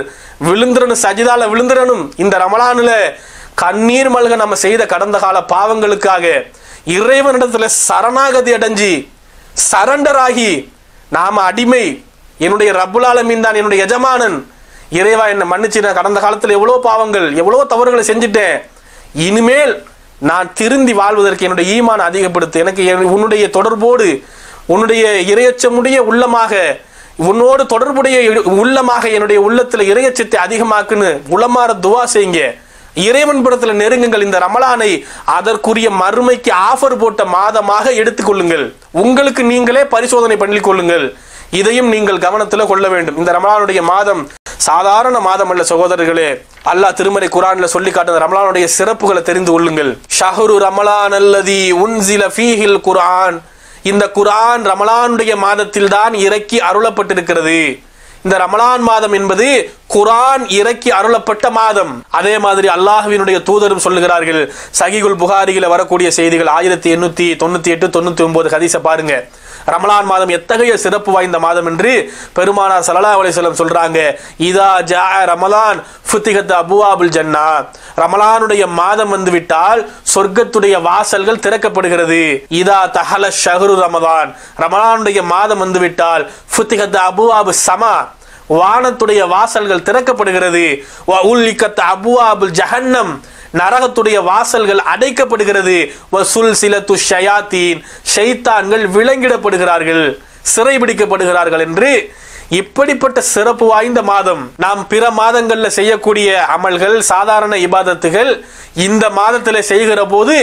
விழுந்துறணும், சஜிதால விழுந்துறணும். இந்த ரமலானுல கண்ணீர் மல்க நம்ம செய்த கடந்த கால பாவங்களுக்காக இறைவனிடத்துல சரணாகதி அடைஞ்சி சரண்டர் ஆகி, நாம அடிமை, என்னுடைய ரப்புல் ஆலமீன் தான் என்னுடைய எஜமானன், இறைவா என்னை மன்னிச்சு, நான் கடந்த காலத்தில் எவ்வளோ பாவங்கள், எவ்வளோ தவறுகளை செஞ்சுட்டேன், இனிமேல் நான் திருந்தி வாழ்வதற்கு என்னுடைய ஈமான் அதிகப்படுத்து, எனக்கு உன்னுடைய தொடர்போடு, உன்னுடைய இறையச்சமுடைய உள்ளமாக, உன்னோடு தொடர்புடைய உள்ளமாக என்னுடைய உள்ளத்துல இறையச்சத்தை அதிகமாக்குன்னு உளமாற துவா செய்யுங்க. இறைவன் புறத்துல நெருங்குங்கள். இந்த ரமலானை அதற்குரிய மறுமைக்கு ஆஃபர் போட்ட மாதமாக எடுத்துக்கொள்ளுங்கள். உங்களுக்கு நீங்களே பரிசோதனை பண்ணிக் கொள்ளுங்கள். இதையும் நீங்கள் கவனத்தில் கொள்ள வேண்டும். இந்த ரமலானுடைய மாதம் சாதாரண மாதம் அல்ல சகோதரர்களே. அல்லாஹ் திருமறை குர்ஆன்ல சொல்லி காட்டுற ரமலானுடைய சிறப்புகளை தெரிந்து கொள்ளுங்கள். ஷஹ்ரு ரமலான் அல்லதி உன்சில ஃபீஹில் குர்ஆன். இந்த குர்ஆன் ரமலானுடைய மாதத்தில் தான் இறக்கி அருளப்பட்டிருக்கிறது. இந்த ரமலான் மாதம் என்பது குர்ஆன் இறக்கி அருளப்பட்ட மாதம். அதே மாதிரி அல்லாஹ்வினுடைய தூதரும் சொல்லுகிறார்கள். சஹீஹுல் புகாரியில வரக்கூடிய செய்திகள் 1898 99 ஹதீஸை பாருங்க. ரமலான் மாதம் எத்தகைய சிறப்பு வாய்ந்த மாதம் என்று பெருமானார் ஸல்லல்லாஹு அலைஹி வஸல்லம் சொல்றாங்க. இதா ஜா ரமலான் ஃபுத்திஹத் அபுவாபுல் ஜன்னா. ரமலானுடைய மாதம் வந்துவிட்டால் சொர்க்கத்துடைய வாசல்கள் திறக்கப்படுகிறது. இதா தஹல ஷஹ்ரு ரமலான். ரமலானுடைய மாதம் வந்துவிட்டால் ஃபுத்திஹத் அபுவாபு ஸமா. வானத்துடைய வாசல்கள் திறக்கப்படுகிறது. வ உல்லிகத் அபுவாபுல் ஜஹன்னம். நரகத்துடைய வாசல்கள் அடைக்கப்படுகிறது. வசுல்சிலத்து ஷயாத்தீன். ஷைத்தான்கள் விலங்கிடப்படுகிறார்கள், சிறைபிடிக்கப்படுகிறார்கள் என்று இப்படிப்பட்ட சிறப்பு வாய்ந்த மாதம். நாம் பிற மாதங்கள்ல செய்யக்கூடிய அமல்கள், சாதாரண இபாதத்துகள் இந்த மாதத்தில் செய்கிற போது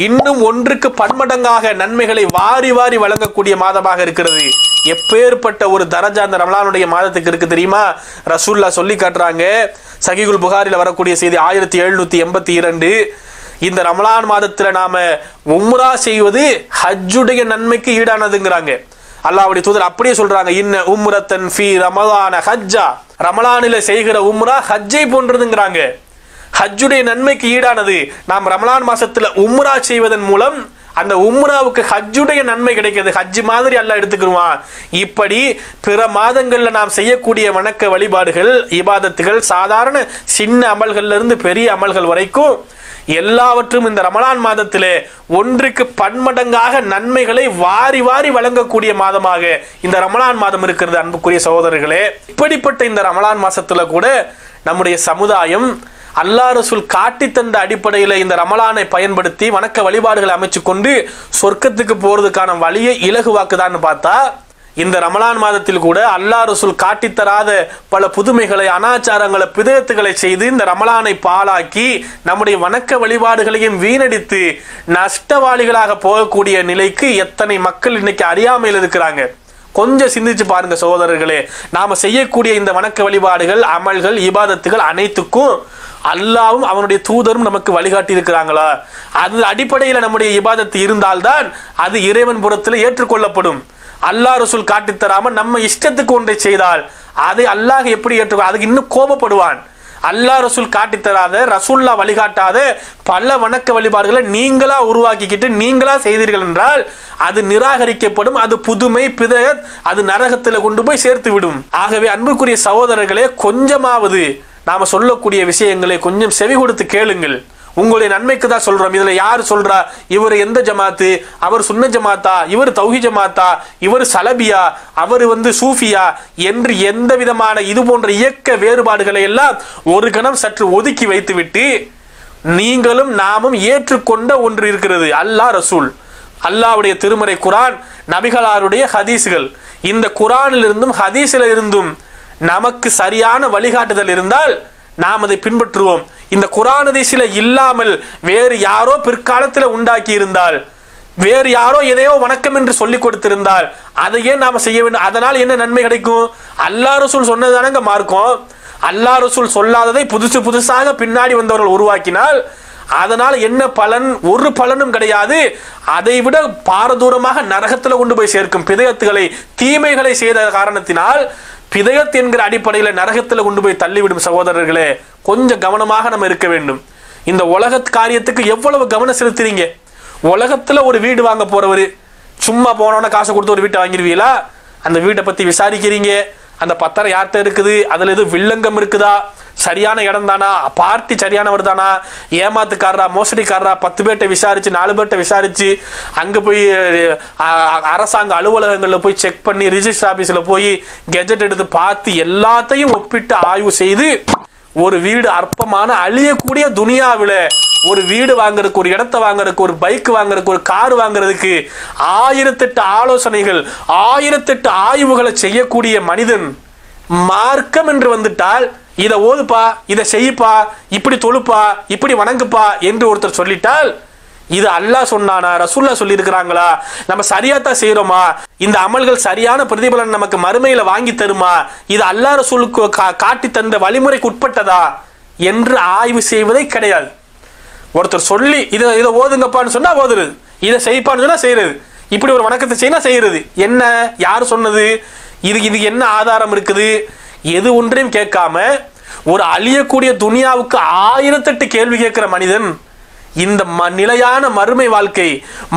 இன்னும் ஒன்றுக்கு பன்மடங்காக நன்மைகளை வாரி வாரி வழங்கக்கூடிய மாதமாக இருக்கிறது. எப்பேற்பட்ட ஒரு தரஜா அந்த ரமலானுடைய மாதத்துக்கு இருக்கு தெரியுமா? ரசூலுல்லாஹ் சொல்லி காட்டுறாங்க. சஹீஹுல் புகாரில வரக்கூடிய செய்தி 1782. இந்த ரமலான் மாதத்துல நாம உம்ரா செய்வது ஹஜ்ஜுடைய நன்மைக்கு ஈடானதுங்கிறாங்க. அல்லாஹ்வுடைய தூதர் அப்படியே சொல்றாங்க. இன்ன உம்ரத்தன் ஃபீ ரமலான ஹஜ்ஜா. ரமலானில செய்கிற உம்ரா ஹஜ்ஜை போன்றதுங்கிறாங்க. ஹஜ்ஜுடைய நன்மைக்கு ஈடானது. நாம் ரமலான் மாசத்துல உம்ரா செய்வதன் மூலம் அந்த உம்ராவுக்கு ஹஜ்ஜுடைய நன்மை கிடைக்கிறது. ஹஜ் மாதிரி அல்லாஹ் எடுத்துக்கிடுவான். இப்படி பிற மாதங்கள்ல நாம் செய்யக்கூடிய வணக்க வழிபாடுகள், இபாதத்துகள், சாதாரண சின்ன அமல்கள்ல இருந்து பெரிய அமல்கள் வரைக்கும் எல்லாவற்றும் இந்த ரமலான் மாதத்திலே ஒன்றுக்கு பன்மடங்காக நன்மைகளை வாரி வாரி வழங்கக்கூடிய மாதமாக இந்த ரமலான் மாதம் இருக்கிறது. அன்புக்குரிய சகோதரர்களே, இப்படிப்பட்ட இந்த ரமலான் மாசத்துல கூட நம்முடைய சமுதாயம் அல்லாஹ் ரசூல் காட்டி தந்த அடிப்படையில் இந்த ரமலானை பயன்படுத்தி வணக்க வழிபாடுகளை அமைச்சு கொண்டு சொர்க்கத்துக்கு போறதுக்கான வழியை இலகுவாக்குதான்னு பார்த்தா இந்த ரமலான் மாதத்தில் கூட அல்லாஹ் ரசூல் காட்டித்தராத பல புதுமைகளை, அனாச்சாரங்களை, பிதயத்துகளை செய்து இந்த ரமலானை பாழாக்கி நம்முடைய வணக்க வழிபாடுகளையும் வீணடித்து நஷ்டவாளிகளாக போகக்கூடிய நிலைக்கு எத்தனை மக்கள் இன்னைக்கு அறியாமையில் இருக்கிறாங்க. கொஞ்சம் சிந்திச்சு பாருங்க சகோதரர்களே. நாம செய்யக்கூடிய இந்த வணக்க வழிபாடுகள், அமல்கள், இபாதத்துகள் அனைத்துக்கும் அல்லாவும் அவனுடைய தூதரும் நமக்கு வழிகாட்டி இருக்கிறாங்களா? அது அடிப்படையில் நம்முடைய இபாதத்து இருந்தால்தான் அது இறைவன் புறத்தில் ஏற்றுக்கொள்ளப்படும். அல்லாஹ் ரசூல் காட்டித்தராம நம்ம இஷ்டத்துக்கு ஒன்றை செய்தால் அதை அல்லாஹ் எப்படி ஏற்றுக்கொள்ள, அதுக்கு இன்னும் கோபப்படுவான். அல்லாஹ் ரசூல் காட்டித்தராத, ரசூல்லா வழிகாட்டாத பல வணக்க வழிபாடுகளை நீங்களா உருவாக்கிக்கிட்டு நீங்களா செய்தீர்கள் என்றால் அது நிராகரிக்கப்படும். அது புதுமை, பிதயத், அது நரகத்தில் கொண்டு போய் சேர்த்து விடும். ஆகவே அன்புக்குரிய சகோதரர்களே, கொஞ்சமாவது நாம சொல்லக்கூடிய விஷயங்களை கொஞ்சம் செவி கொடுத்து கேளுங்கள். உங்களுடைய நன்மைக்கு தான் சொல்றோம். இதுல யார் சொல்றா, இவர் எந்த ஜமாத்து, அவர் சுன்ன ஜமாத்தா, இவர் தௌஹி ஜமாத்தா, இவர் சலபியா, அவர் சூஃபியா என்று எந்த விதமான இது போன்ற இயக்க வேறுபாடுகளை எல்லாம் ஒரு கணம் சற்று ஒதுக்கி வைத்துவிட்டு நீங்களும் நாமும் ஏற்றுக்கொண்ட ஒன்று இருக்கிறது. அல்லாஹ் ரசூல், அல்லாஹ்வுடைய திருமறை குரான், நபிகளாருடைய ஹதீஸ்கள். இந்த குரானில் இருந்தும் ஹதீஸில் இருந்தும் நமக்கு சரியான வழிகாட்டுதல் இருந்தால் நாம் அதை பின்பற்றுவோம். இந்த குரான் ஹதீஸில் இல்லாமல் வேறு யாரோ பிற்காலத்தில் உண்டாக்கி இருந்தால், வேறு யாரோ எதையோ வணக்கம் என்று சொல்லிக் கொடுத்திருந்தால் அதையே நாம செய்ய வேண்டும். அதனால் என்ன நன்மை கிடைக்கும்? அல்லாஹ் ரசூல் சொன்னதானங்க மார்க்கம். அல்லாஹ் ரசூல் சொல்லாததை புதுசாக பின்னாடி வந்தவர்கள் உருவாக்கினால் அதனால் என்ன பலன்? ஒரு பலனும் கிடையாது. அதை விட பாரதூரமாக நரகத்தில் கொண்டு போய் சேர்க்கும் பிதயத்துகளை, தீமைகளை செய்த காரணத்தினால் பிதயத் என்கிற அடிப்படையில் நரகத்தில் கொண்டு போய் தள்ளிவிடும். சகோதரர்களே, கொஞ்சம் கவனமாக நம்ம இருக்க வேண்டும். இந்த உலக காரியத்துக்கு எவ்வளவு கவனம் செலுத்துறீங்க? உலகத்துல ஒரு வீடு வாங்க போறவரு சும்மா போனோன்னா காசு கொடுத்து ஒரு வீட்டை வாங்கிடுவீங்களா? அந்த வீட்டை பத்தி விசாரிக்கிறீங்க. அந்த பத்திரம் யார்கிட்ட இருக்குது, அதுல எது வில்லங்கம் இருக்குதா, சரியான இடம் தானா, பார்ட்டி சரியானவர் தானா, ஏமாத்துக்காரரா, மோசடிக்காரரா, 10 பேர்ட்ட விசாரிச்சு 4 பேர்ட்ட விசாரிச்சு அங்க போய் அரசாங்க அலுவலகங்களில் போய் செக் பண்ணி ரிஜிஸ்டர் ஆபீஸ்ல போய் கெஜெட் எடுத்து பார்த்து எல்லாத்தையும் ஒப்பிட்டு ஆய்வு செய்து ஒரு வீடு அற்பமான அழியக்கூடிய துனியாவில் ஒரு வீடு வாங்குறதுக்கு, ஒரு இடத்தை வாங்குறதுக்கு, ஒரு பைக் வாங்குறதுக்கு, ஒரு கார் வாங்குறதுக்கு 1008 ஆலோசனைகள், 1008 ஆய்வுகளை செய்யக்கூடிய மனிதன் மார்க்கம் என்று வந்துட்டால் இதை ஓதுப்பா, இதை செய்யப்பா, இப்படி தொழுப்பா, இப்படி வணங்குப்பா என்று ஒருத்தர் சொல்லிட்டால் இது அல்லாஹ் சொன்னானா, ரசூல்லா சொல்லி இருக்கிறாங்களா, நம்ம சரியாத்தான் செய்யறோமா, இந்த அமல்கள் சரியான பிரதிபலன் நமக்கு மறுமையில வாங்கி தருமா, இது அல்லாஹ் ரசூலுக்கு காட்டி தந்த வழிமுறைக்கு உட்பட்டதா என்று ஆய்வு செய்வதே கிடையாது. ஒருத்தர் சொல்லி இதை ஓதுங்கப்பான்னு சொன்னா ஓதுறது, இதை செய்ப்பான்னு சொன்னா செய்யறது, இப்படி ஒரு வணக்கத்தை செய்யணும் செய்யறது. என்ன, யார் சொன்னது, இது என்ன ஆதாரம் இருக்குது? எது ஒன்றையும் கேட்காம ஒரு அழியக்கூடிய துனியாவுக்கு 1008 கேள்வி கேட்கிற மனிதன் இந்த நிலையான மறுமை வாழ்க்கை,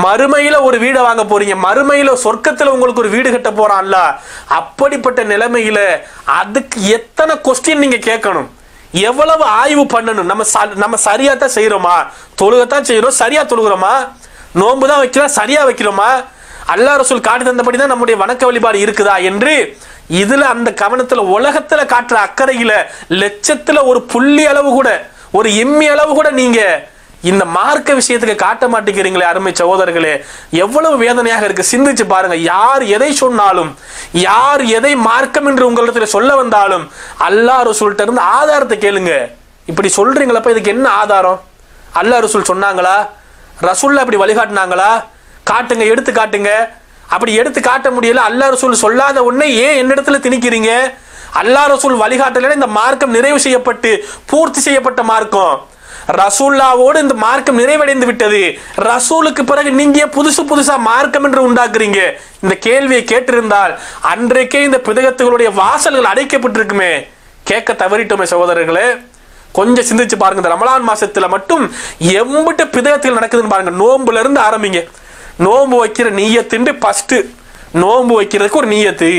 மறுமையில ஒரு வீடை வாங்க போறீங்க, மறுமையில சொர்க்கத்துல உங்களுக்கு ஒரு வீடு கட்ட போறான்ல, அப்படிப்பட்ட நிலைமையில அதுக்கு எத்தனை கொஸ்டின் நீங்க கேட்கணும், எவ்வளவு ஆய்வு பண்ணணும். நம்ம சரியா தான் செய்யறோமா, தொழுகத்தான் செய்யறோம், சரியா தொழுகிறோமா, நோன்பு தான் வைக்கிறோம், சரியா வைக்கிறோமா, அல்லாஹ் ரசூல் காட்டி தந்தபடி தான் நம்முடைய வணக்க வழிபாடு இருக்குதா என்று இதுல அந்த கவனத்துல உலகத்துல காட்டுற அக்கறையில லட்சத்துல ஒரு புள்ளி அளவு கூட, ஒரு எம்மி அளவு கூட நீங்க இந்த மார்க்க விஷயத்துக்கு காட்ட மாட்டேங்கிறீங்களே அருமை சகோதரர்களே. எவ்வளவு வேதனையாக இருக்கு. சிந்திச்சு பாருங்க. யார் எதை சொன்னாலும், யார் எதை மார்க்கம் என்று உங்களிடத்துல சொல்ல வந்தாலும் அல்லாஹ் ரசூல்கிட்ட இருந்து ஆதாரத்தை கேளுங்க. இப்படி சொல்றீங்களப்ப இதுக்கு என்ன ஆதாரம்? அல்லாஹ் ரசூல் சொன்னாங்களா, ரசூல்ல அப்படி வழிகாட்டினாங்களா, காட்டுங்க, எடுத்து காட்டுங்க. அப்படி எடுத்து காட்ட முடியல, அல்லாஹ் ரசூல் சொல்லாத ஒன்னை ஏன் என்னிடத்துல திணிக்கிறீங்க? அல்லாஹ் ரசூல் வழிகாட்டல இந்த மார்க்கம் நிறைவு செய்யப்பட்டு பூர்த்தி செய்யப்பட்ட மார்க்கம். ரசூல்லாவோடு இந்த மார்க்கம் நிறைவடைந்து விட்டது. ரசூலுக்கு பிறகு நீங்க புதுசா மார்க்கம் என்று உண்டாக்குறீங்க. இந்த கேள்வியை கேட்டிருந்தால் அன்றைக்கே இந்த பிதகத்துகளுடைய வாசல்கள் அடைக்கப்பட்டிருக்குமே. கேட்க தவறிட்டோமே சகோதரர்களே. கொஞ்சம் சிந்திச்சு பாருங்க. இந்த ரமலான் மாசத்துல மட்டும் எம்பிட்டு பிதகத்துகள் நடக்குதுன்னு பாருங்க. நோம்புல இருந்து ஆரம்பிங்க. நோம்பு வைக்கிற நீயத்து ஃபர்ஸ்ட், நோம்பு வைக்கிறதுக்கு ஒரு நீயத்து,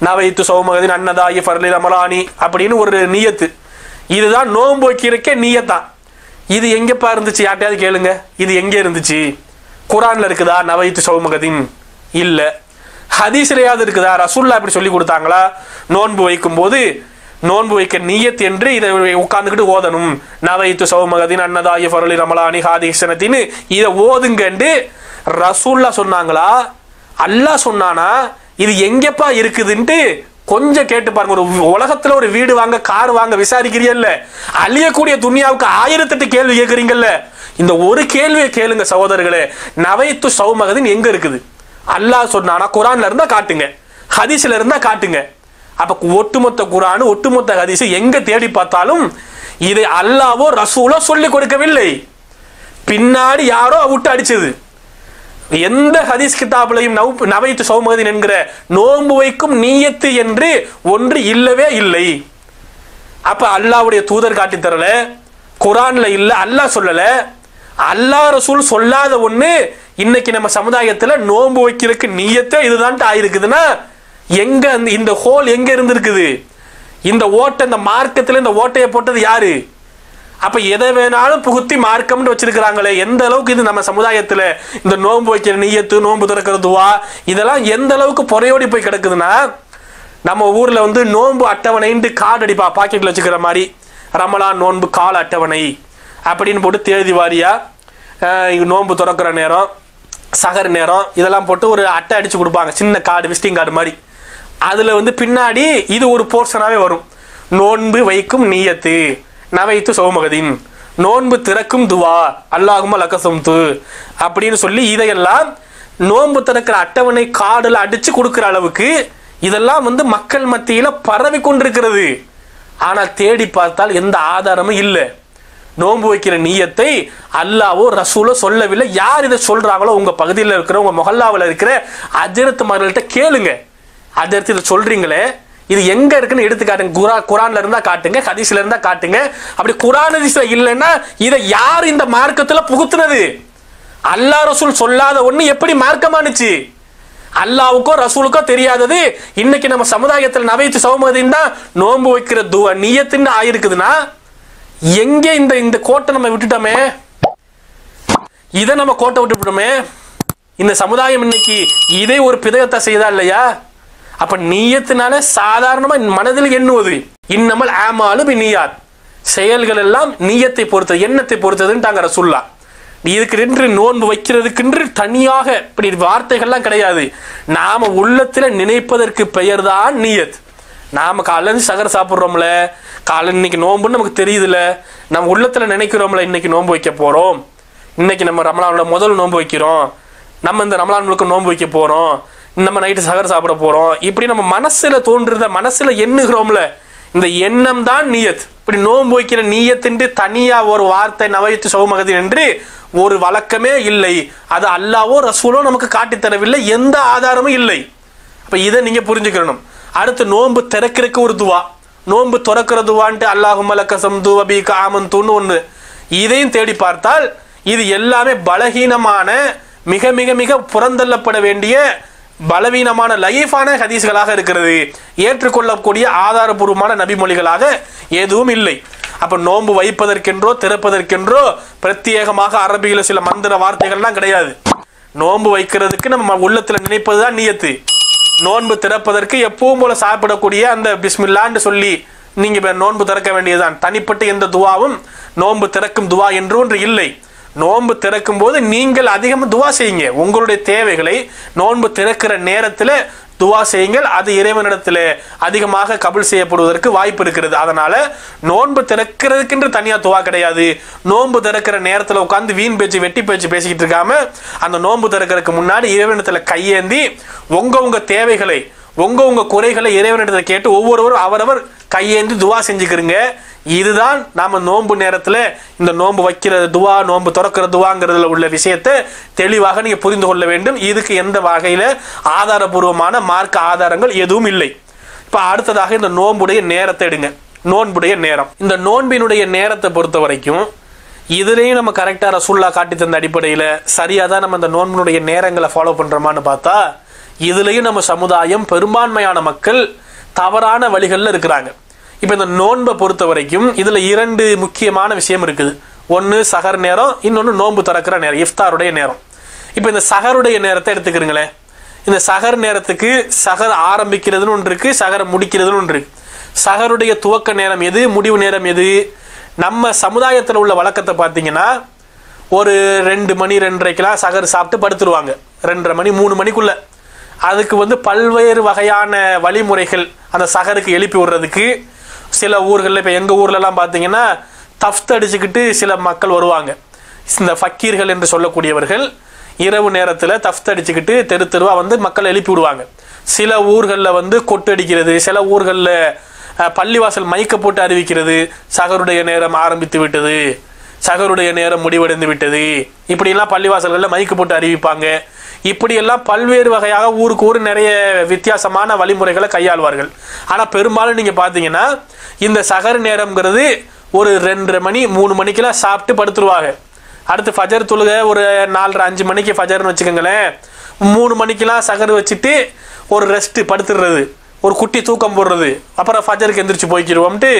நவைத்து சௌமகதின் அன்னதாயி ஃபர்லி ரமலானி அப்படின்னு ஒரு நீயத்து. இதுதான் நோம்பு வைக்கிறதுக்கே நீயத்தான். இது எங்கப்பா இருந்துச்சு? யார்ட்டையாவது கேளுங்க. இது எங்க இருந்துச்சு? குரான்ல இருக்குதா நவைத்து சௌமகதின்? இல்ல. ஹதீஸ்லயாவது இருக்குதா? ரசூல்லா இப்படி சொல்லி கொடுத்தாங்களா? நோன்பு வைக்கும் போது நோன்பு வைக்க நீயத் என்று இதை உட்கார்ந்துக்கிட்டு ஓதணும். நவைத்து சௌமகதின் அன்னதாயி ஃபர்லி ரமலானி ஹாதிசனத்தின்னு இதை ஓதுங்கன்னு ரசூல்லா சொன்னாங்களா? அல்லாஹ் சொன்னானா? இது எங்கப்பா இருக்குதுன்ட்டு கொஞ்சம் கேட்டு பாருங்க. ஒரு உலகத்துல ஒரு வீடு வாங்க, கார் வாங்க விசாரிக்கிறீல்ல, அழியக்கூடிய துனியாவுக்கு 1008 கேள்வி கேட்குறீங்கல்ல, இந்த ஒரு கேள்வியை கேளுங்க சகோதரர்களே. நவைத்து சௌமகதின் எங்க இருக்குது? அல்லாஹ் சொன்னானா? குரான்ல இருந்தா காட்டுங்க, ஹதீஸ்ல இருந்தா காட்டுங்க. அப்ப ஒட்டுமொத்த குரான், ஒட்டுமொத்த ஹதீஸ் எங்க தேடி பார்த்தாலும் இதை அல்லாஹ்வோ ரசூலோ சொல்லி கொடுக்கவில்லை. பின்னாடி யாரோ விட்டு அடிச்சது. எந்த ஹதீஸ் கிதாபிலையும் நவைத்து சௌமகதின் என்கிற நோன்பு வைக்கும் நீயத்து என்று ஒன்று இல்லவே இல்லை. அப்ப அல்லாஹ்வுடைய தூதர் காட்டி தரல, குரான்ல இல்ல, அல்லாஹ் சொல்லல. அல்லாஹ் ரசூல் சொல்லாத ஒண்ணு இன்னைக்கு நம்ம சமுதாயத்துல நோன்பு வைக்கிறதுக்கு நீயத்தே இதுதான் ஆயிருக்குதுன்னா எங்க இந்த ஹோல் எங்க இருந்திருக்குது? இந்த ஓட்டை, இந்த மார்க்கத்துல இந்த ஓட்டையை போட்டது யாரு? அப்ப எதை வேணாலும் புகுத்தி மார்க்கம்னு வச்சிருக்கிறாங்களே, எந்த அளவுக்கு இது நம்ம சமுதாயத்துல இந்த நோன்பு வைக்கிற நீயத்து, நோன்பு திறக்கிற துவா, இதெல்லாம் எந்த அளவுக்கு பொறையோடி போய் கிடக்குதுன்னா, நம்ம ஊர்ல நோன்பு அட்டவணைன்ட்டு கார்டு அடிப்பா, பாக்கெட்ல வச்சுக்கிற மாதிரி, ரமலான் நோன்பு கால அட்டவணை அப்படின்னு போட்டு தேதி வாரியா நோன்பு திறக்கிற நேரம், சகர் நேரம், இதெல்லாம் போட்டு ஒரு அட்டை அடிச்சு கொடுப்பாங்க, சின்ன கார்டு, விசிட்டிங் கார்டு மாதிரி. அதுல பின்னாடி இது ஒரு போர்ஷனாவே வரும். நோன்பு வைக்கும் நீயத்து நவைத்து சௌமகதின், நோன்பு திறக்கும் துவா அல்லாஹும்ம லக்கசம்து அப்படின்னு சொல்லி இதையெல்லாம் நோன்பு திறக்கிற அட்டவணை கார்டுல அடிச்சு கொடுக்கிற அளவுக்கு இதெல்லாம் மக்கள் மத்தியில பரவி கொண்டிருக்கிறது. ஆனால் தேடி பார்த்தால் எந்த ஆதாரமும் இல்லை. நோன்பு வைக்கிற நீயத்தை அல்லாஹ்வோ ரசூலோ சொல்லவில்லை. யார் இதை சொல்றாங்களோ உங்க பகுதியில் இருக்கிற, உங்க மொஹல்லாவில் இருக்கிற அஜரத்துமார்கள்ட்ட கேளுங்க. அஜரத்து இதை சொல்றீங்களே, இது எங்க இருக்குன்னு எடுத்து காட்டுங்க. குரான்ல இருந்தா காட்டுங்க, ஹதீஸ்ல இருந்தா காட்டுங்க. அப்படி குரான் ஹதீஸ்ல இல்லைன்னா இதை யார் இந்த மார்க்கத்துல புகுத்துனது? அல்லாஹ் ரசூல் சொல்லாத ஒண்ணு எப்படி மார்க்கமானுச்சு? அல்லாஹ்வுக்கோ ரசூலுக்கோ தெரியாதது இன்னைக்கு நம்ம சமுதாயத்தில் நவைத்து சௌமகதின் தான் நோன்பு வைக்கிற துவா நியத்துன்னு ஆயிருக்குதுன்னா எங்கே இந்த கோட்டை நம்ம விட்டுட்டோமே, இதை நம்ம கோட்டை விட்டுவிட்டோமே. இந்த சமுதாயம் இன்னைக்கு இதை ஒரு பிதகத்தை செய்தா இல்லையா? அப்ப நீயத்தினால சாதாரணமா மனதில் எண்ணுவது, இன்னமல் ஆமாலு பின்னியாத், செயல்கள் எல்லாம் நீயத்தை பொறுத்தது, எண்ணத்தை பொறுத்ததுன்ட்டாங்க ரசூலுல்லாஹ். இதுக்கு நோன்பு வைக்கிறதுக்கு தனியாக இப்படி வார்த்தைகள்லாம் கிடையாது. நாம உள்ளத்துல நினைப்பதற்கு பெயர் தான் நீயத். நாம காலையில சகர் சாப்பிட்றோம்ல, காலை இன்னைக்கு நோன்புன்னு நமக்கு தெரியுதுல, நம்ம உள்ளத்துல நினைக்கிறோம்ல இன்னைக்கு நோன்பு வைக்க போறோம், இன்னைக்கு நம்ம ரமலானோட முதல் நோன்பு வைக்கிறோம், நம்ம இந்த ரமலான் முழுக்க நோன்பு வைக்க போறோம், நம்ம நைட்டு சகர் சாப்பிட போறோம், இப்படி நம்ம மனசுல தோன்றுறத மனசுல எண்ணுகிறோம்ல, இந்த எண்ணம் தான் நீயத். இப்படி நோன்பு வைக்கிற நீயத்தின்றி தனியா ஒரு வார்த்தை நவைத்து சௌமகதின் என்று ஒரு வழக்கமே இல்லை. அது அல்லாஹ்வோ ரசூலோ நமக்கு காட்டித்தரவில்லை, எந்த ஆதாரமும் இல்லை. அப்ப இதை நீங்க புரிஞ்சுக்கணும். அடுத்து நோன்பு திறக்கிறதுக்கு ஒரு துவா, நோன்பு திறக்கிற துவான்ட்டு அல்லாஹும்ம லக்கஸம்து வபிக ஆமன்துன்னு ஒண்ணு. இதையும் தேடி பார்த்தால் இது எல்லாமே பலகீனமான, மிக மிக மிக புறந்தள்ளப்பட வேண்டிய பலவீனமான லைஃபான ஹதீஸ்களாக இருக்கிறது. ஏற்றுக்கொள்ளக்கூடிய ஆதாரபூர்வமான நபிமொழிகளாக எதுவும் இல்லை. அப்ப நோன்பு வைப்பதற்கென்றோ திறப்பதற்கென்றோ பிரத்யேகமாக அரபியில சில மந்திர வார்த்தைகள்லாம் கிடையாது. நோன்பு வைக்கிறதுக்கு நம்ம உள்ளத்துல நினைப்பதுதான் நியத்து. நோன்பு திறப்பதற்கு எப்பவும் போல சாப்பிடக்கூடிய அந்த பிஸ்மில்லான்னு சொல்லி நீங்க நோன்பு திறக்க வேண்டியதுதான். தனிப்பட்ட எந்த துவாவும் நோன்பு திறக்கும் துவா என்று ஒன்று இல்லை. நோன்பு திறக்கும் போது நீங்கள் அதிகமாக துவா செய்யுங்க. உங்களுடைய தேவைகளை நோன்பு திறக்கிற நேரத்தில் துவா செய்யுங்கள். அது இறைவனிடத்தில் அதிகமாக கபுல் செய்யப்படுவதற்கு வாய்ப்பு இருக்கிறது. அதனால நோன்பு திறக்கிறதுக்கென்று தனியாக துவா கிடையாது. நோன்பு திறக்கிற நேரத்தில் உட்காந்து வீண் பேச்சு, வெட்டி பேச்சு பேசிக்கிட்டு இருக்காம அந்த நோன்பு திறக்கிறதுக்கு முன்னாடி இறைவனிடத்தில் கையேந்தி உங்க தேவைகளை, உங்க குறைகளை இறைவனிடத்தில் கேட்டு ஒவ்வொருவரும் அவரவர் கையேந்தி துவா செஞ்சுக்கிறீங்க. இதுதான் நாம நோன்பு நேரத்துல இந்த நோன்பு வைக்கிற துவா, நோன்பு திறக்கிற துவாங்கிறதுல உள்ள விஷயத்தை தெளிவாக நீங்க புரிந்து கொள்ள வேண்டும். இதுக்கு எந்த வகையில ஆதாரபூர்வமான மார்க்க ஆதாரங்கள் எதுவும் இல்லை. இப்ப அடுத்ததாக இந்த நோன்புடைய நேரத்தை எடுங்க. நோன்புடைய நேரம், இந்த நோன்பினுடைய நேரத்தை பொறுத்த வரைக்கும் இதுலயும் நம்ம கரெக்டா ரசூலுல்லாஹ் காட்டி தந்த அடிப்படையில சரியாதான் நம்ம இந்த நோன்பினுடைய நேரங்களை ஃபாலோ பண்றோமான்னு பார்த்தா இதுலயும் நம்ம சமுதாயம் பெரும்பான்மையான மக்கள் தவறான வழிகள்ல இருக்கிறாங்க. இப்ப இந்த நோன்பை பொறுத்த வரைக்கும் இதுல 2 முக்கியமான விஷயம் இருக்குது. ஒன்னு சகர் நேரம், இன்னொன்னு நோன்பு திறக்கிற நேரம், இஃப்தாருடைய நேரம். இப்ப இந்த சகருடைய நேரத்தை எடுத்துக்கிறீங்களேன். இந்த சகர் நேரத்துக்கு சகர் ஆரம்பிக்கிறதுன்னு ஒன்று இருக்கு, சகரை முடிக்கிறதுன்னு ஒன்று இருக்கு. சகருடைய துவக்க நேரம் எது, முடிவு நேரம் எது? நம்ம சமுதாயத்தில் உள்ள வழக்கத்தை பார்த்தீங்கன்னா ஒரு 2 மணி 2:30க்கெல்லாம் சகர் சாப்பிட்டு படுத்துருவாங்க. 2:30 மணி 3 மணிக்குள்ள. அதுக்கு வந்து பல்வேறு வகையான வழிமுறைகள் அந்த சஹருக்கு எழுப்பி விடுறதுக்கு. சில ஊர்களில் இப்போ எங்கள் ஊர்லலாம் பார்த்தீங்கன்னா தஃப்த் அடிச்சுக்கிட்டு சில மக்கள் வருவாங்க. இந்த ஃபக்கீர்கள் என்று சொல்லக்கூடியவர்கள் இரவு நேரத்தில் தஃப்த் அடிச்சுக்கிட்டு தெரு தெருவாக வந்து மக்கள் எழுப்பி விடுவாங்க. சில ஊர்களில் வந்து கொட்டு அடிக்கிறது, சில ஊர்களில் பள்ளிவாசல் மைக்க போட்டு அறிவிக்கிறது, சஹருடைய நேரம் ஆரம்பித்து விட்டது, சஹருடைய நேரம் முடிவடைந்து விட்டது. இப்படியெல்லாம் பள்ளிவாசல்களில் மைக்கு போட்டு அறிவிப்பாங்க. இப்படியெல்லாம் பல்வேறு வகையாக ஊருக்கு ஊர் நிறைய வித்தியாசமான வழிமுறைகளை கையாள்வார்கள். ஆனால் பெரும்பாலும் நீங்கள் பார்த்தீங்கன்னா இந்த சஹர் நேரம்ங்கிறது ஒரு 2:30 மணி 3 மணிக்கெல்லாம் சாப்பிட்டு படுத்துருவாங்க. அடுத்து ஃபஜர் தொழுகை ஒரு 4:30-5 மணிக்கு ஃபஜர்னு வச்சுக்கோங்களேன். 3 மணிக்கெல்லாம் சஹர் வச்சுட்டு ஒரு ரெஸ்ட்டு படுத்துடுறது, ஒரு குட்டி தூக்கம் போடுறது, அப்புறம் ஃபஜருக்கு எந்திரிச்சு போய்க்கிடுவோம்ட்டு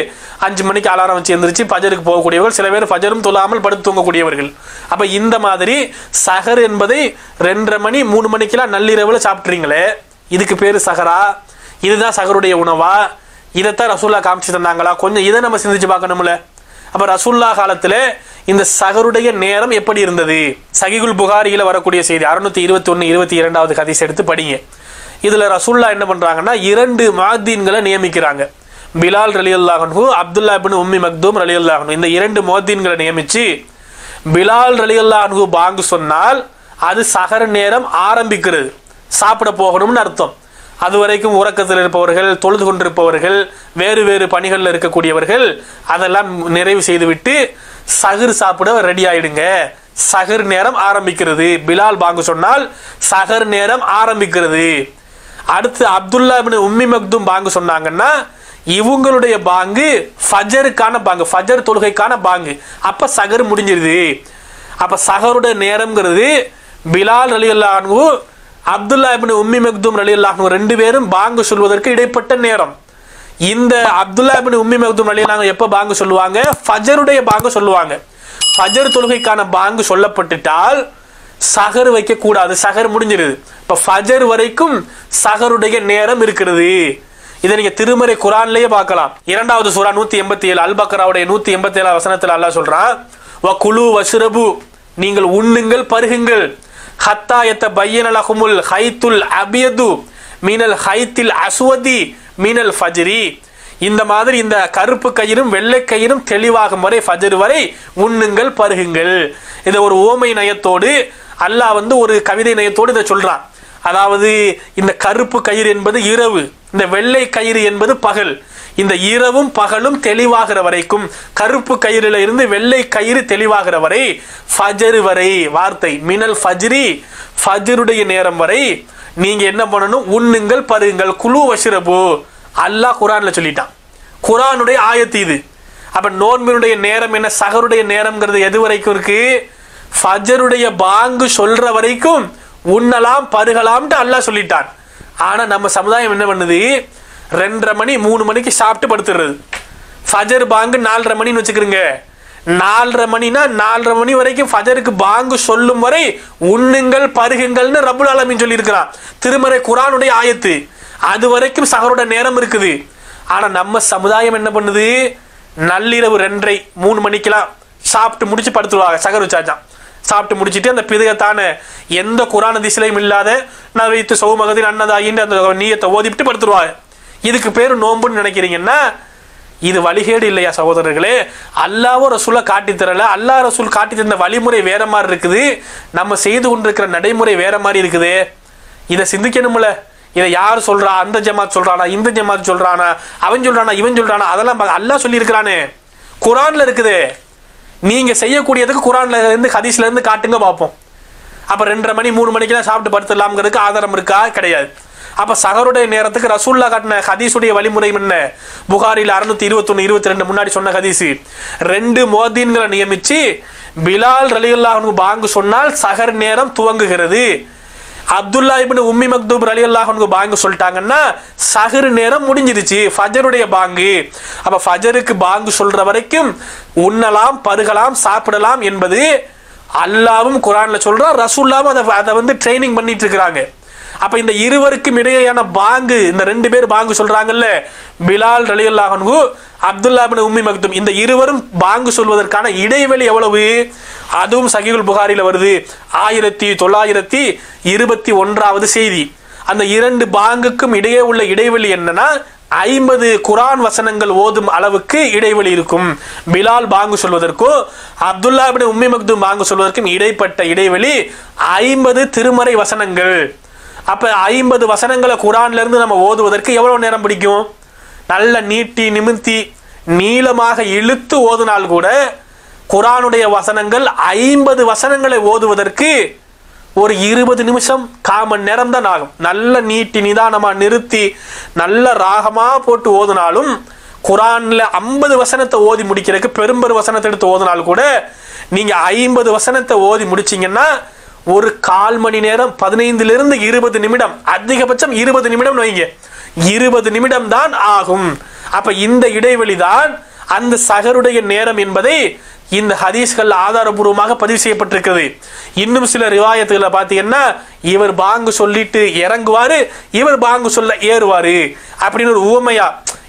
5 மணிக்கு அலாரம் வச்சு எந்திரிச்சு ஃபஜருக்கு போகக்கூடியவர்கள், சில பேர் ஃபஜரும் தொழாமல் படுத்து தூங்கக்கூடியவர்கள். அப்போ இந்த மாதிரி சஹர் என்பதை 2:30 மணி 3 மணிக்கெல்லாம் நள்ளிரவில் சாப்பிட்றீங்களே, இதுக்கு பேர் சஹரா? இதுதான் சஹருடைய உணவா? இதைத்தான் ரசூல்லா காமிச்சு தந்தாங்களா? கொஞ்சம் இதை நம்ம சிந்திச்சு பார்க்கணும்ல. அப்போ ரசூல்லா காலத்தில் இந்த சஹருடைய நேரம் எப்படி இருந்தது? சஹீஹுல் புகாரியில் வரக்கூடிய செய்தி 621-22 ஹதீஸ் எடுத்து படிங்க. இதில் ரசூல்லா என்ன பண்ணுறாங்கன்னா 2 முஅத்தின்களை நியமிக்கிறாங்க. பிலால் ரலியல்லாஹு அன்ஹு, அப்துல்லா இப்னு உம்மி மக்தூம் ரலியல்லாஹு அன்ஹு, இந்த 2 முஅத்தின்களை நியமித்து பிலால் ரலியல்லாஹு அன்ஹு பாங்கு சொன்னால் அது சஹர் நேரம் ஆரம்பிக்கிறது, சாப்பிட போகணும்னு அர்த்தம். அது வரைக்கும் உறக்கத்தில் இருப்பவர்கள், தொழுது கொண்டிருப்பவர்கள், வேறு வேறு பணிகளில் இருக்கக்கூடியவர்கள் அதெல்லாம் நிறைவு செய்துவிட்டு சஹர் சாப்பிட ரெடி ஆயிடுங்க, சஹர் நேரம் ஆரம்பிக்கிறது. பிலால் பாங்கு சொன்னால் சஹர் நேரம் ஆரம்பிக்கிறது. அடுத்து அப்துல்லா இப்னு உம்மி மக்தூம் பாங்கு சொன்னாங்கன்னா இவங்களுடைய பாங்கு ஃபஜருக்கான பாங்கு, ஃபஜர் தொழுகைக்கான பாங்கு. அப்போ சஹர் முடிஞ்சிருது. அப்போ சஹருடைய நேரம்ங்கிறது பிலால் ரலியல்லாஹு அன்ஹு, அப்துல்லா இப்னு உம்மி மக்தூம் ரலியல்லாஹு அன்ஹு 2 பேரும் பாங்கு சொல்வதற்கு இடைப்பட்ட நேரம். இந்த அப்துல்லா இப்னு உம்மி மக்தூம் ரலியல்லாஹு அன்ஹு எப்போ பாங்கு சொல்லுவாங்க? ஃபஜருடைய பாங்கு சொல்லுவாங்க. ஃபஜர் தொழுகைக்கான பாங்கு சொல்லப்பட்டுட்டால் சஹர் வைக்கக்கூடாது, சஹர் முடிஞ்சிருது. இப்போ ஃபஜர் வரைக்கும் சஹருடைய நேரம் இருக்கிறது. இதை நீங்கள் திருமறை குரான்லேயே பார்க்கலாம். 2வது சூரா 187 அல் பக்ராவுடைய 187 வசனத்தில் அல்லாஹ் சொல்கிறான், வ குலு வஷ்ரபு, நீங்கள் உண்ணுங்கள் பருகுங்கள், ஹத்தா யத்தபய்யன லகுமுல் ஹைத்துல் அபியது மீனல் ஹைத்தில் அஸ்வதி மீனல் ஃபஜ்ரி. இந்த மாதிரி இந்த கருப்பு கயிறும் வெள்ளை கயிறும் தெளிவாகும் வரை, ஃபஜர் வரை உண்ணுங்கள் பருகுங்கள். இதை ஒரு ஓமை நயத்தோடு அல்லாஹ் வந்து ஒரு கவிதை நயத்தோடு இதை சொல்றான். அதாவது இந்த கருப்பு கயிறு என்பது இரவு, இந்த வெள்ளை கயிறு என்பது பகல். இந்த இரவும் பகலும் தெளிவாகிற வரைக்கும், கருப்பு கயிறுல இருந்து வெள்ளை கயிறு தெளிவாகிற வரை, ஃபஜர் வரை, வார்த்தை மினல் ஃபஜ்ரி, ஃபஜருடைய நேரம் வரை நீங்க என்ன பண்ணணும்? உண்ணுங்கள் பருகுங்கள். குலு வஷ்ரபு அல்லாஹ் குரான்ல சொல்லிட்டான். குரானுடைய ஆயத்து இது. அப்ப நோன்பினுடைய நேரம் என்ன? சஹருடைய நேரம்ங்கிறது எது வரைக்கும் இருக்கு? ஃபஜருடைய பாங்கு சொல்ற வரைக்கும் உண்ணலாம் பருகலாம்னு அல்லாஹ் சொல்லிட்டான். ஆனா நம்ம சமுதாயம் என்ன பண்ணுது? 2:30 மணி 3 மணிக்கு சாப்பிட்டு படுத்துறது. ஃபஜர் பாங்கு 4:30 மணின்னு வச்சுக்கிறீங்க. 4:30 மணினா 4:30 மணி வரைக்கும் ஃபஜருக்கு பாங்கு சொல்லும் வரை உண்ணுங்கள் பருகுங்கள்னு ரப்புல் ஆலமீன் சொல்லி இருக்கிறான். திருமறை குரானுடைய ஆயத்து. அது வரைக்கும் சஹரோட நேரம் இருக்குது. ஆனா நம்ம சமுதாயம் என்ன பண்ணுது? நள்ளிரவு 2:30-3 மணிக்கெல்லாம் சாப்பிட்டு முடிச்சு படுத்துருவாங்க. சஹர் வச்சாச்சான். சாப்பிட்டு முடிச்சுட்டு அந்த பிதகத்தான எந்த குரான் ஹதீஸ்லயும் இல்லாத நான் வைத்து சௌமகதின் அன்னதாயின்னு அந்த நீயத்தை ஓதிவிட்டு படுத்துருவாங்க. இதுக்கு பேர் நோம்புன்னு நினைக்கிறீங்கன்னா இது வழிகேடு இல்லையா சகோதரர்களே? அல்லாஹ்வும் ரசூலை காட்டி தரல. அல்லாஹ் ரசூல் காட்டி தந்த வழிமுறை வேற மாதிரி இருக்குது, நம்ம செய்து கொண்டிருக்கிற நடைமுறை வேற மாதிரி இருக்குது. இதை சிந்திக்கணும்ல. இதை யார் சொல்றா? அந்த ஜமாத் சொல்றானா, இந்த ஜமாத் சொல்றானா, அவன் சொல்றானா, இவன் சொல்றானா, அதெல்லாம் அல்லாஹ் சொல்லி இருக்கிறானே, குரான்ல இருக்குது. நீங்க செய்யக்கூடியதுக்கு குரான்ல இருந்து ஹதீஸ்ல இருந்து காட்டுங்க பார்ப்போம். அப்ப 2:30 மணி 3 மணிக்கெல்லாம் சாப்பிட்டு படுத்துடலாம்ங்கிறதுக்கு ஆதாரம் இருக்கா? கிடையாது. அப்ப சஹருடைய நேரத்துக்கு ரசூல்லா காட்டின ஹதீஸுடைய வழிமுறை என்ன? புகாரில் 621-22 முன்னாடி சொன்ன ஹதீஸ். 2 முஅத்தின்களை நியமிச்சு பிலால் ரலியல்லாஹு அன்ஹு பாங்கு சொன்னால் சஹர் நேரம் துவங்குகிறது. அப்துல்லா இப்னு உம்மி மக்தூம் ரலியல்லாஹு அன்ஹு பாங்கு சொல்லிட்டாங்கன்னா சஹர் நேரம் முடிஞ்சிருச்சு, ஃபஜருடைய பாங்கு. அப்ப ஃபஜருக்கு பாங்கு சொல்ற வரைக்கும் உண்ணலாம் பருகலாம் சாப்பிடலாம் என்பது அல்லாவும் குரான்ல சொல்றான், ரசூல்லாவும் அதை வந்து ட்ரைனிங் பண்ணிட்டு இருக்கிறாங்க. அப்ப இந்த இருவருக்கும் இடையேயான பாங்கு, இந்த 2 பேர் பாங்கு சொல்றாங்கல்ல, பிலால் ரலியல்லாஹு அன்ஹு, அப்துல்லா இப்னு உம்மி மக்தூம், இந்த இருவரும் பாங்கு சொல்வதற்கான இடைவெளி எவ்வளவு? அதுவும் சஹீஹுல் புகாரில வருது. 1921வது செய்தி. அந்த 2 பாங்குக்கும் இடையே உள்ள இடைவெளி என்னன்னா 50 குர்ஆன் வசனங்கள் ஓதும் அளவுக்கு இடைவெளி இருக்கும். பிலால் பாங்கு சொல்வதற்கும் அப்துல்லா இப்னு உம்மி மக்தூம் பாங்கு சொல்வதற்கும் இடைப்பட்ட இடைவெளி 50 திருமறை வசனங்கள். அப்ப 50 வசனங்களை குர்ஆன்ல இருந்து நம்ம ஓதுவதற்கு எவ்வளவு நேரம் பிடிக்கும்? நல்ல நீட்டி நிமிர்த்தி நீளமாக இழுத்து ஓதுனால் கூட குர்ஆனுடைய வசனங்கள் 50 வசனங்களை ஓதுவதற்கு ஒரு 20 நிமிஷம் 1/4 மணி நேரம் தான் ஆகும். நல்ல நீட்டி நிதானமா நிறுத்தி நல்ல ராகமா போட்டு ஓதுனாலும் குர்ஆன்ல 50 வசனத்தை ஓதி முடிக்கிறதுக்கு பெரும்பெரு வசனத்தை எடுத்து ஓதுனாலும் கூட நீங்க 50 வசனத்தை ஓதி முடிச்சீங்கன்னா ஒரு 1/4 மணி நேரம், 15 to 20 நிமிடம், அதிகபட்சம் 20 நிமிடம் வைங்க, 20 நிமிடம் தான் ஆகும். அப்ப இந்த இடைவெளி தான் அந்த சஹருடைய நேரம் என்பதை இந்த ஹதீஸ்கள் ஆதாரபூர்வமாக பதிவு செய்யப்பட்டிருக்கிறது. இன்னும் சில ரிவாயத்துகளை பார்த்தீங்கன்னா இவர் பாங்கு சொல்லிட்டு இறங்குவாரு, இவர் பாங்கு சொல்ல ஏறுவாரு அப்படின்னு ஒரு உவமையா,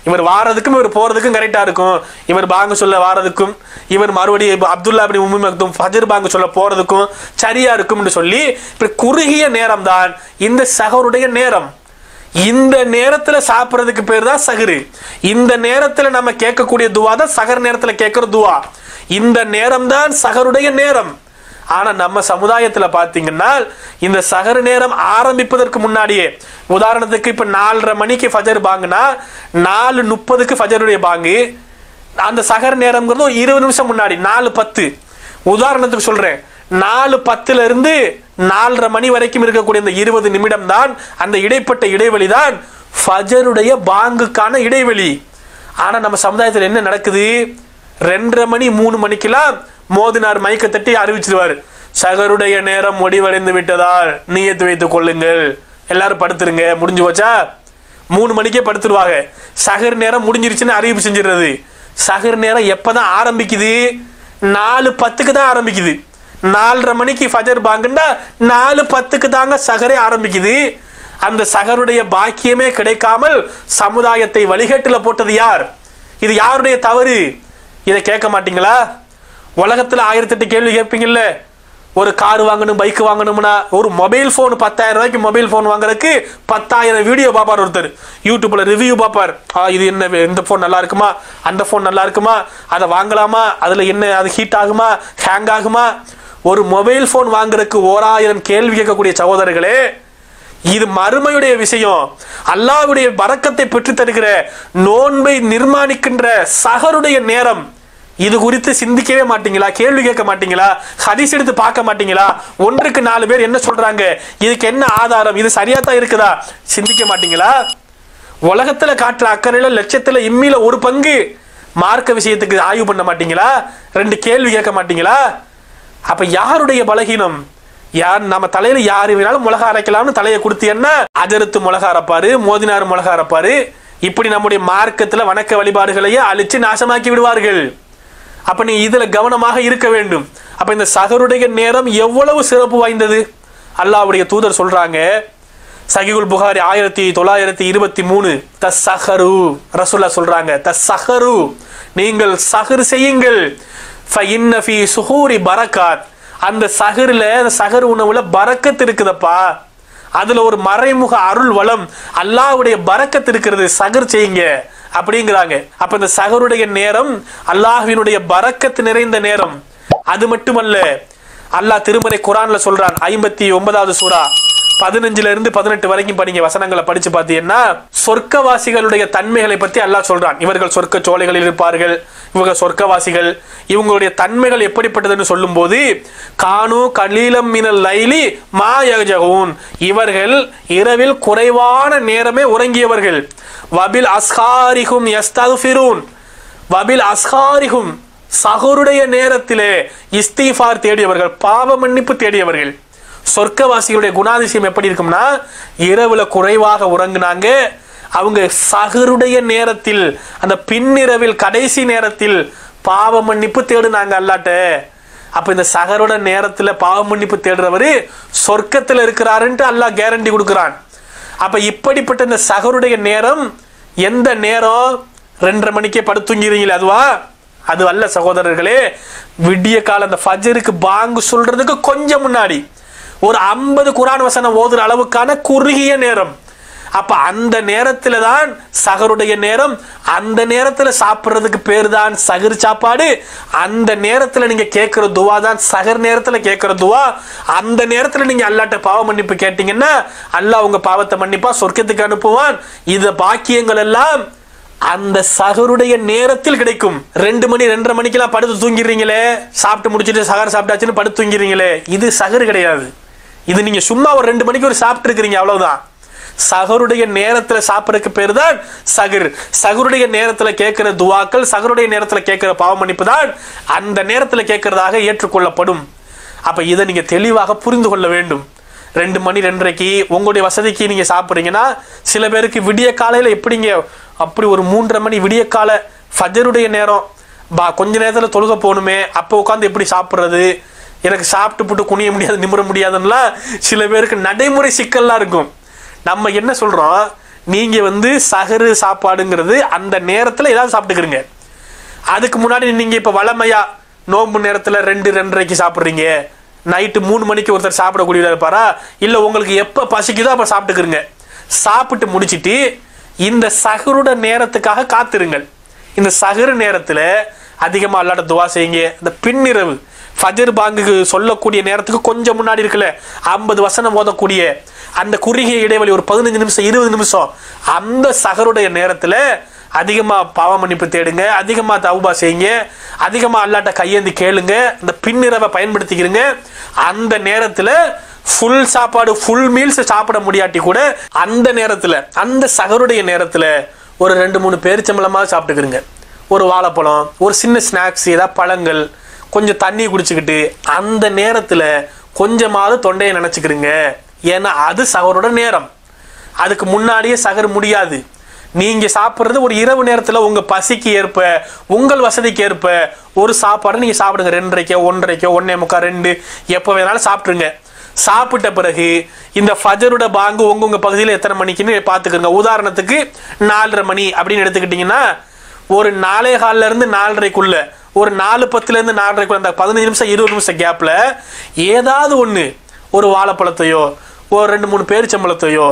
இவர் வாரதுக்கும் இவர் போறதுக்கும் கரெக்டா இருக்கும், இவர் பாங்கு சொல்ல வாரதுக்கும் இவர் மறுபடியும் அப்துல்லா இப்னு உம்மி மக்தூம் ஃபஜ்ர் பாங்கு சொல்ல போறதுக்கும் சரியா இருக்கும்னு சொல்லி இப்படி குறுகிய நேரம் தான் இந்த சஹருடைய நேரம். இந்த நேரத்துல சாப்பிட்றதுக்கு பேர் தான் சஹரு. இந்த நேரத்துல நம்ம கேட்கக்கூடிய துவா தான் சஹர் நேரத்துல கேட்கிற துவா. இந்த நேரம் தான் சஹருடைய நேரம். ஆனா நம்ம சமுதாயத்துல பாத்தீங்கன்னா இந்த சஹர் நேரம் ஆரம்பிப்பதற்கு முன்னாடியே, உதாரணத்துக்கு இப்ப 4:30 மணிக்கு ஃபஜர் பாங்குனா 4:30க்கு ஃபஜருடைய பாங்கு, அந்த சஹர் நேரம்ங்கிறது 20 நிமிஷம் முன்னாடி 4:10. உதாரணத்துக்கு சொல்றேன், 4:10 இருந்து 4:30 மணி வரைக்கும் இருக்கக்கூடிய இந்த 20 நிமிடம் தான், அந்த இடைப்பட்ட இடைவெளி தான் ஃபஜருடைய பாங்குக்கான இடைவெளி. ஆனா நம்ம சமுதாயத்தில் என்ன நடக்குது? 2:30 மணி 3 மணிக்கெல்லாம் மோதினார் மைக்க தட்டி அறிவிச்சிருவாரு, சஹருடைய நேரம் முடிவடைந்து விட்டதால் நியத்து வைத்துக் கொள்ளுங்கள், எல்லாரும் படுத்துருங்க, முடிஞ்சு போச்சா? 3 மணிக்கே படுத்துருவாங்க. சஹர் நேரம் முடிஞ்சிருச்சுன்னு அறிவிப்பு செஞ்சிடுறது. சஹர் நேரம் எப்பதான் ஆரம்பிக்குது? 4:10க்கு தான் ஆரம்பிக்குது. 4:30 மணிக்கு ஃபஜர் பாங்குன்னா 4:10க்கு தாங்க சஹரே ஆரம்பிக்குது. அந்த சஹருடைய பாக்கியமே கிடைக்காமல் சமுதாயத்தை வழிகேட்டுல போட்டது யார்? இது யாருடைய தவறு? இதை கேட்க மாட்டீங்களா? உலகத்துல 1008 கேள்வி கேட்பீங்கல்ல. ஒரு கார் வாங்கணும், பைக் வாங்கணும்னா ஒரு மொபைல் போன் 10,000 ரூபாய்க்கு மொபைல் போன் வாங்குறதுக்கு 10,000 வீடியோ பார்ப்பார் ஒருத்தர், யூடியூப்ல ரிவ்யூ பார்ப்பார். இது என்ன, இந்த போன் நல்லா இருக்குமா, அந்த போன் நல்லா இருக்குமா, அதை வாங்கலாமா, அதுல என்ன, அது ஹீட் ஆகுமா, ஹேங் ஆகுமா? ஒரு மொபைல் போன் வாங்குறதுக்கு 1000 கேள்வி கேட்கக்கூடிய சகோதரர்களே, இது மறுமையுடைய விஷயம். அல்லாஹ்வுடைய பரக்கத்தை பெற்று தருகிற, நோன்பை நிர்மாணிக்கின்ற சஹருடைய நேரம். இது குறித்து சிந்திக்கவே மாட்டீங்களா? கேள்வி கேட்க மாட்டீங்களா? ஹதீஸ் எடுத்து பார்க்க மாட்டீங்களா? 1க்கு 4 பேர் என்ன சொல்றாங்க, இதுக்கு என்ன ஆதாரம், இது சரியா தான் இருக்குதா, சிந்திக்க மாட்டீங்களா? உலகத்துல காட்டுற அக்கறையில லட்சத்துல இம்மில ஒரு பங்கு மார்க்க விஷயத்துக்கு ஆய்வு பண்ண மாட்டீங்களா? 2 கேள்வி கேட்க மாட்டீங்களா? அப்ப யாருடைய பலகீனம்? யார் நம்ம தலையில யாரு வேணாலும் மிளகா அரைக்கலாம்னு தலையை கொடுத்தீங்கன்னா அஜரத்து மிளகா அரைப்பாரு, மோதினார் மிளகா அரைப்பாரு. இப்படி நம்முடைய மார்க்கத்துல வணக்க வழிபாடுகளையே அழிச்சு நாசமாக்கி விடுவார்கள். அப்ப நீ இதுல கவனமாக இருக்க வேண்டும். அப்ப இந்த சஹருடைய நேரம் எவ்வளவு சிறப்பு வாய்ந்தது அல்லாஹ்வுடைய தூதர் சொல்றாங்க. சஹீஹுல் புகாரி 1923 தஸ்ஸஹரு, ரசூலுல்லாஹ் சொல்றாங்க, தஸ்ஸஹரு, நீங்கள் சஹர் செய்யுங்கள், ஃபஇன்ன ஃபீ சுஹூரி பரக்காத், அந்த சஹர்ல, அந்த சஹர் உணவுல பரக்கத் இருக்குதப்பா, அதுல ஒரு மறைமுக அருள் வளம் அல்லாஹ்வுடைய பரக்கத் இருக்கிறது, சஹர் செய்யுங்க அப்படிங்கிறாங்க. அப்ப இந்த சஹருடைய நேரம் அல்லாஹ்வினுடைய பரக்கத் நிறைந்த நேரம். அது மட்டுமல்ல, அல்லாஹ் திருமறை குர்ஆன்ல சொல்றான், 59வது சூரா 15 இருந்து 18 வரைக்கும் படிங்க, வசனங்களை படிச்சு பார்த்தீங்கன்னா சொர்க்கவாசிகளுடைய தன்மைகளை பத்தி அல்லாஹ் சொல்றான். இவர்கள் சொர்க்க சோலைகளில் இருப்பார்கள், இவங்க சொர்க்கவாசிகள், இவங்களுடைய தன்மைகள் எப்படிப்பட்டதுன்னு சொல்லும் போது, கானு கலீலம் மினல் லைலி மா யஹ்ஜூன், இவர்கள் இரவில் குறைவான நேரமே உறங்கியவர்கள், வபில் அஸ்ஹாரிஹும் யஸ்தக்ஃபிரூன், வபில் அஸ்ஹாரிஹும், சஹருடைய நேரத்திலே இஸ்திஃபார் தேடியவர்கள், பாவ மன்னிப்பு தேடியவர்கள். சொர்க்கவாசிகளுடைய குணாதிசயம் எப்படி இருக்கும்னா, இரவுல குறைவாக உறங்குனாங்க, அவங்க சஹருடைய நேரத்தில், அந்த பின்னிரவில் கடைசி நேரத்தில் பாவ மன்னிப்பு தேடுனாங்க அல்லாட்ட. அப்ப இந்த சஹரோட நேரத்துல பாவ மன்னிப்பு தேடுறவரு சொர்க்கத்தில் இருக்கிறாருன்ட்டு அல்லாஹ் கேரண்டி கொடுக்கிறான். அப்ப இப்படிப்பட்ட இந்த சஹருடைய நேரம் எந்த நேரம்? 2:30 மணிக்கே படுத்துங்கிறீங்களே அதுவா? அது அல்ல சகோதரர்களே. விடிய கால அந்த ஃபஜருக்கு பாங்கு சொல்றதுக்கு கொஞ்சம் முன்னாடி ஒரு 50 குர்ஆன் வசனம் ஓதுற அளவுக்கான குறுகிய நேரம். அப்ப அந்த நேரத்துல தான் சஹருடைய நேரம். அந்த நேரத்துல சாப்பிட்றதுக்கு பேர் தான் சஹர் சாப்பாடு. அந்த நேரத்துல நீங்க கேட்கிற துவா தான் சஹர் நேரத்துல கேட்கிற துவா. அந்த நேரத்துல நீங்க அல்லாஹ்ட்ட பாவ மன்னிப்பு கேட்டீங்கன்னா அல்லாஹ் உங்க பாவத்தை மன்னிப்பா, சொர்க்கத்துக்கு அனுப்புவான். இந்த பாக்கியங்கள் எல்லாம் அந்த சஹருடைய நேரத்தில் கிடைக்கும். 2 மணி 2:30 மணிக்கெல்லாம் படுத்து தூங்கிடுறீங்களே, சாப்பிட்டு முடிச்சுட்டு சஹர் சாப்பிட்டாச்சுன்னு படுத்து தூங்கிடுறீங்களே, இது சஹர் கிடையாது. இது நீங்க சும்மா ஒரு 2 மணிக்கு ஒரு சாப்பிட்டு இருக்கிறீங்க, அவ்வளவுதான். சஹருடைய நேரத்துல சாப்பிடறதுக்கு பேர் தான் சஹர். சஹருடைய நேரத்துல கேட்கிற துவாக்கள், சஹருடைய நேரத்துல கேட்கிற பாவ மன்னிப்பு தான் அந்த நேரத்துல கேட்கறதாக ஏற்றுக்கொள்ளப்படும். அப்ப இதை நீங்க தெளிவாக புரிந்து கொள்ள வேண்டும். 2 மணி 2:30க்கு உங்களுடைய வசதிக்கு நீங்க சாப்பிட்றீங்கன்னா, சில பேருக்கு விடிய காலையில எப்படிங்க அப்படி ஒரு 3:30 மணி விடிய கால ஃபஜருடைய நேரம், கொஞ்ச நேரத்துல தொழுக போகணுமே, அப்போ உட்காந்து எப்படி சாப்பிட்றது, எனக்கு சாப்பிட்டு போட்டு குனிய முடியாது நிமிர முடியாதுன்னா சில பேருக்கு நடைமுறை சிக்கல்லாம் இருக்கும். நம்ம என்ன சொல்றோம், நீங்க சஹரு சாப்பாடுங்கிறது அந்த நேரத்துல ஏதாவது சாப்பிட்டுக்கிறீங்க. அதுக்கு முன்னாடி நீங்க இப்ப வளமையா நோம்பு நேரத்துல 2-2:30க்கு சாப்பிட்றீங்க, நைட்டு 3 மணிக்கு ஒருத்தர் சாப்பிடக்கூடியதா இருப்பாரா, இல்ல உங்களுக்கு எப்ப பசிக்குதோ அப்ப சாப்பிட்டுக்கிறீங்க. சாப்பிட்டு முடிச்சிட்டு இந்த சஹருட நேரத்துக்காக காத்திருங்கள். இந்த சஹரு நேரத்துல அதிகமா அல்லாஹ்ட்ட துவா செய்யுங்க. இந்த பின்னிரவு ஃபஜர் பாங்குக்கு சொல்லக்கூடிய நேரத்துக்கு கொஞ்சம் முன்னாடி இருக்குல்ல, 50 வசனம் ஓதக்கூடிய அந்த குறுகிய இடைவெளி ஒரு 15 நிமிஷம் 20 நிமிஷம், அந்த சஹருடைய நேரத்துல அதிகமா பாவ மன்னிப்பு தேடுங்க, அதிகமா தௌபா செய்யுங்க, அதிகமா அல்லாஹ்ட்ட கையேந்தி கேளுங்க. இந்த பின்னிரவை பயன்படுத்திக்கிறீங்க. அந்த நேரத்துல ஃபுல் சாப்பாடு ஃபுல் மீல்ஸ் சாப்பிட முடியாட்டி கூட அந்த நேரத்துல அந்த சஹருடைய நேரத்துல ஒரு 2-3 பேரிச்சம்பழமாக சாப்பிட்டுக்கிறீங்க, ஒரு வாழைப்பழம், ஒரு சின்ன ஸ்நாக்ஸ், ஏதாவது பழங்கள், கொஞ்சம் தண்ணி குடிச்சுக்கிட்டு அந்த நேரத்துல கொஞ்சமாவது தொண்டையை நினைச்சுக்கிறீங்க. ஏன்னா அது சஹரோட நேரம். அதுக்கு முன்னாடியே சஹர் முடியாது. நீங்க சாப்பிட்றது ஒரு இரவு நேரத்துல உங்க பசிக்கு ஏற்ப உங்கள் வசதிக்கு ஏற்ப ஒரு சாப்பாடு நீங்க சாப்பிடுங்க. 2:30 1:30 1:45 2 எப்போ வேணாலும் சாப்பிட்டுருங்க. சாப்பிட்ட பிறகு இந்த ஃபஜருட பாங்கு உங்க பகுதியில் எத்தனை மணிக்குன்னு பார்த்துக்கோங்க. உதாரணத்துக்கு 4:30 மணி அப்படின்னு எடுத்துக்கிட்டீங்கன்னா ஒரு 4:15 இருந்து 4:30க்குள்ள, ஒரு 4:10 இருந்து 4:30க்குள்ள அந்த 15 நிமிஷம் 20 நிமிஷம் கேப்ல ஏதாவது ஒன்று, ஒரு வாழைப்பழத்தையோ ஒரு 2-3 பேரிச்சம்பழத்தையோ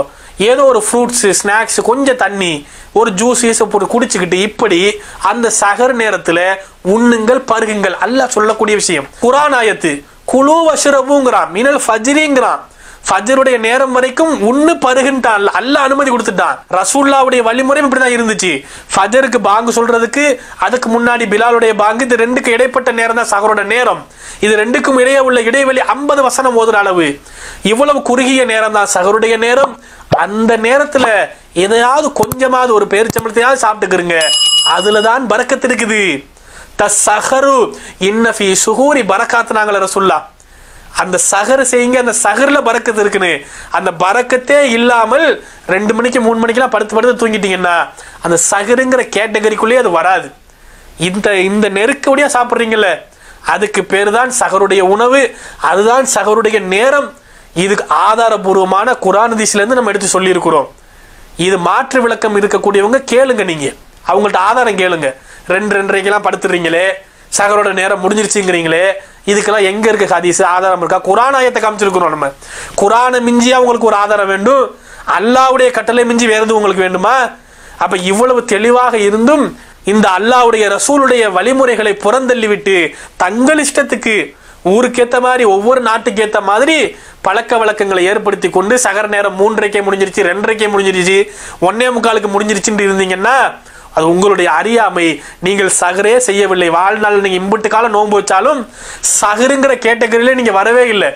ஏதோ ஒரு ஃப்ரூட்ஸ் ஸ்நாக்ஸ், கொஞ்சம் தண்ணி, ஒரு ஜூஸ் போட்டு குடிச்சுக்கிட்டு இப்படி அந்த சஹர் நேரத்தில் உண்ணுங்கள் பருகுங்கள். அல்லாஹ் சொல்லக்கூடிய விஷயம். குர்ஆன் ஆயத்து குலு வஷ்ரபுங்கிறான், மினல் ஃபஜ்ரிங்கிறான். ஃபஜ்ருடைய நேரம் வரைக்கும் உண்ணு பருகுன்ட்டான், அல்லாஹ் அனுமதி கொடுத்துட்டான். ரசூலுல்லாஹ்வுடைய வழிமுறை இப்படிதான் இருந்துச்சு. ஃபஜருக்கு பாங்கு சொல்றதுக்கு அதுக்கு முன்னாடி பிலாலுடைய பாங்கு, இது 2க்கு இடைப்பட்ட நேரம் தான் சஹரோட நேரம். இது 2க்கும் இடையே உள்ள இடைவெளி 50 வசனம் ஓதுற அளவு. இவ்வளவு குறுகிய நேரம் தான் சஹருடைய நேரம். அந்த நேரத்துல எதையாவது கொஞ்சமாவது ஒரு பேரிச்சம்பழத்தையாவது சாப்பிட்டுக்கிறீங்க. அதுலதான் பரக்கத்து இருக்குது. தஸ்ஸஹரு இன்ன ஃபீ சுஹூரி பரக்காத்துனாங்களே ரசூலுல்லாஹ். அந்த சஹர் செய்யுங்க, அந்த சஹர்ல பரக்கத்து இருக்குன்னு. அந்த பரக்கத்தே இல்லாமல் 2 மணிக்கு 3 மணிக்கெல்லாம் படுத்து தூங்கிட்டீங்கன்னா அந்த சஹருங்கிற கேட்டகரிக்குள்ளேயே அது வராது. இந்த நெருக்கடியா சாப்பிட்றீங்கல்ல, அதுக்கு பேர் தான் சஹருடைய உணவு, அதுதான் சஹருடைய நேரம். இதுக்கு ஆதாரபூர்வமான குர்ஆன் ஹதீஸ்ல இருந்து நம்ம எடுத்து சொல்லி இருக்கிறோம். இது மாற்று விளக்கம் இருக்கக்கூடியவங்க கேளுங்க, நீங்க அவங்கள்ட்ட ஆதாரம் கேளுங்க. 2-2:30க்கெல்லாம் படுத்துறீங்களே, சஹரோட நேரம் முடிஞ்சிருச்சுங்கிறீங்களே, இதுக்கெல்லாம் எங்க இருக்கு ஹதீஸ் ஆதாரம் இருக்கா? குர்ஆன் ஆயத்தை காமிச்சிருக்கிறோம். நம்ம குர்ஆனை மிஞ்சியா உங்களுக்கு ஒரு ஆதாரம் வேண்டும்? அல்லாஹ்வுடைய கட்டளை மிஞ்சி வேற எதுவும் உங்களுக்கு வேண்டுமா? அப்ப இவ்வளவு தெளிவாக இருந்தும் இந்த அல்லாஹ்வுடைய ரசூலுடைய வழிமுறைகளை புறந்தள்ளிவிட்டு தங்கள் இஷ்டத்துக்கு ஊருக்கேற்ற மாதிரி ஒவ்வொரு நாட்டுக்கு ஏற்ற மாதிரி பழக்க வழக்கங்களை ஏற்படுத்தி கொண்டு சஹர் நேரம் 3:30 முடிஞ்சிருச்சு, 2:30 முடிஞ்சிருச்சு, 1:45 முடிஞ்சிருச்சுன்னு இருந்தீங்கன்னா அது உங்களுடைய அறியாமை. நீங்கள் சஹரே செய்யவில்லை. வாழ்நாள் நீங்க இம்புட்டு காலம் நோன்பு வச்சாலும் சஹருங்கிற கேட்டகரியில நீங்க வரவே இல்லை.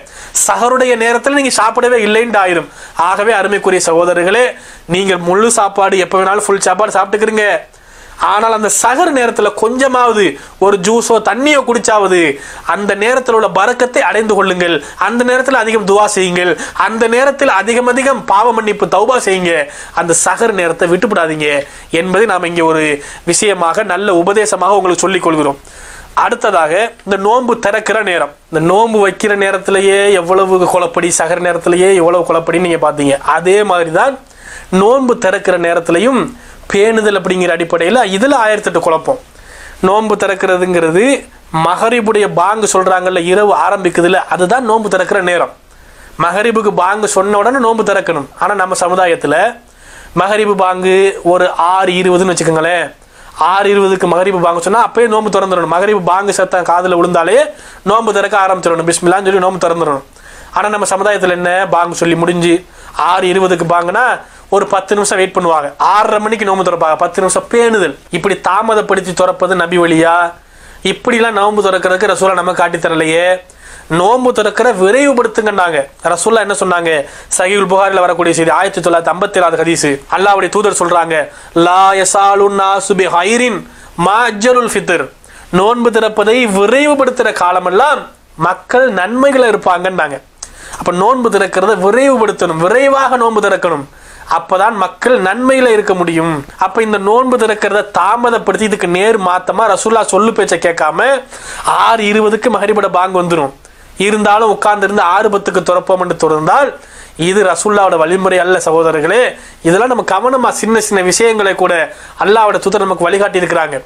சஹருடைய நேரத்தில் நீங்க சாப்பிடவே இல்லைன்னு ஆயிரும். ஆகவே அருமைக்குரிய சகோதரர்களே, நீங்கள் முழு சாப்பாடு எப்ப வேணாலும் ஃபுல் சாப்பாடு சாப்பிட்டுக்கிறீங்க. ஆனால் அந்த சஹர் நேரத்தில் கொஞ்சமாவது ஒரு ஜூஸோ தண்ணியோ குடிச்சாவது அந்த நேரத்தில் உள்ள பரக்கத்தை அடைந்து கொள்ளுங்கள். அந்த நேரத்தில் அதிகம் துவா செய்யுங்கள். அந்த நேரத்தில் அதிகம் பாவ மன்னிப்பு தௌபா செய்யுங்க. அந்த சஹர் நேரத்தை விட்டுவிடாதீங்க என்பதை நாம் இங்கே ஒரு விஷயமாக நல்ல உபதேசமாக உங்களுக்கு சொல்லிக் கொள்கிறோம். அடுத்ததாக இந்த நோன்பு திறக்கிற நேரம், இந்த நோன்பு வைக்கிற நேரத்திலேயே எவ்வளவு குழப்படி, சஹர் நேரத்திலேயே எவ்வளவு குழப்படின்னு நீங்க பார்த்தீங்க. அதே மாதிரி தான் நோன்பு திறக்கிற நேரத்திலையும் பேணுதல் அப்படிங்கிற அடிப்படையில் இதில் 1008 குழப்பம். நோன்பு திறக்கிறதுங்கிறது மகரிபுடைய பாங்கு சொல்றாங்கல்ல, இரவு ஆரம்பிக்குதுல, அதுதான் நோன்பு திறக்கிற நேரம். மகரிபுக்கு பாங்கு சொன்ன உடனே நோன்பு திறக்கணும். ஆனால் நம்ம சமுதாயத்தில் மகரிபு பாங்கு ஒரு 6:20 வச்சுக்கோங்களேன். 6:20 மகரிபு பாங்கு சொன்னால் அப்பயே நோன்பு திறந்துடணும். மகரிபு பாங்கு சத்தம் காதில் விழுந்தாலே நோன்பு திறக்க ஆரம்பிச்சிடணும், பிஸ்மில்லான்னு சொல்லி நோன்பு திறந்துடணும். ஆனால் நம்ம சமுதாயத்தில் என்ன, பாங்கு சொல்லி முடிஞ்சு 6:20 பாங்குனா ஒரு 10 நிமிஷம் வெயிட் பண்ணுவாங்க, 6:30 மணிக்கு நோன்பு திறப்பாங்க, 10 நிமிஷம் பேணுதல். இப்படி தாமதப்படுத்தி திறப்பது நபி வழியா? இப்படிலாம் நோன்பு திறக்கிறதுக்கு ரசூலா நம்ம காட்டி தரலையே. நோன்பு திறக்கிற விரைவுபடுத்துங்கன்னாங்க. ரசூலா என்ன சொன்னாங்க? சஹீஹுல் புகாரில வரக்கூடிய செய்தி 1957 ஹதீஸ். அல்லாஹ்வுடைய தூதர் சொல்றாங்க, லா யஸாலுன் நாசு பி ஹைரின் மா அஜ்ஜலுல் ஃபித்ர். நோன்பு திறப்பதை விரைவுபடுத்துற காலமெல்லாம் மக்கள் நன்மைகளை இருப்பாங்கன்னாங்க. அப்ப நோன்பு திறக்கிறத விரைவுபடுத்தணும், விரைவாக நோன்பு திறக்கணும். அப்பதான் மக்கள் நன்மையில இருக்க முடியும். அப்ப இந்த நோன்பு திறக்கிறத தாமதப்படுத்தி இதுக்கு நேர் மாத்தமா ரசூல்லா சொல்லு பேச்ச கேட்காம 6:20 மகரிபட பாங்கு வந்துடும். இருந்தாலும் உட்கார்ந்து இருந்து 6:10 திறப்போம் என்று தொடர்ந்தால் இது ரசூல்லாவோட வழிமுறை அல்ல சகோதரர்களே. இதெல்லாம் நம்ம கவனமா சின்ன சின்ன விஷயங்களை கூட அல்லாஹ்வோட தூதர் நமக்கு வழிகாட்டி இருக்கிறாங்க.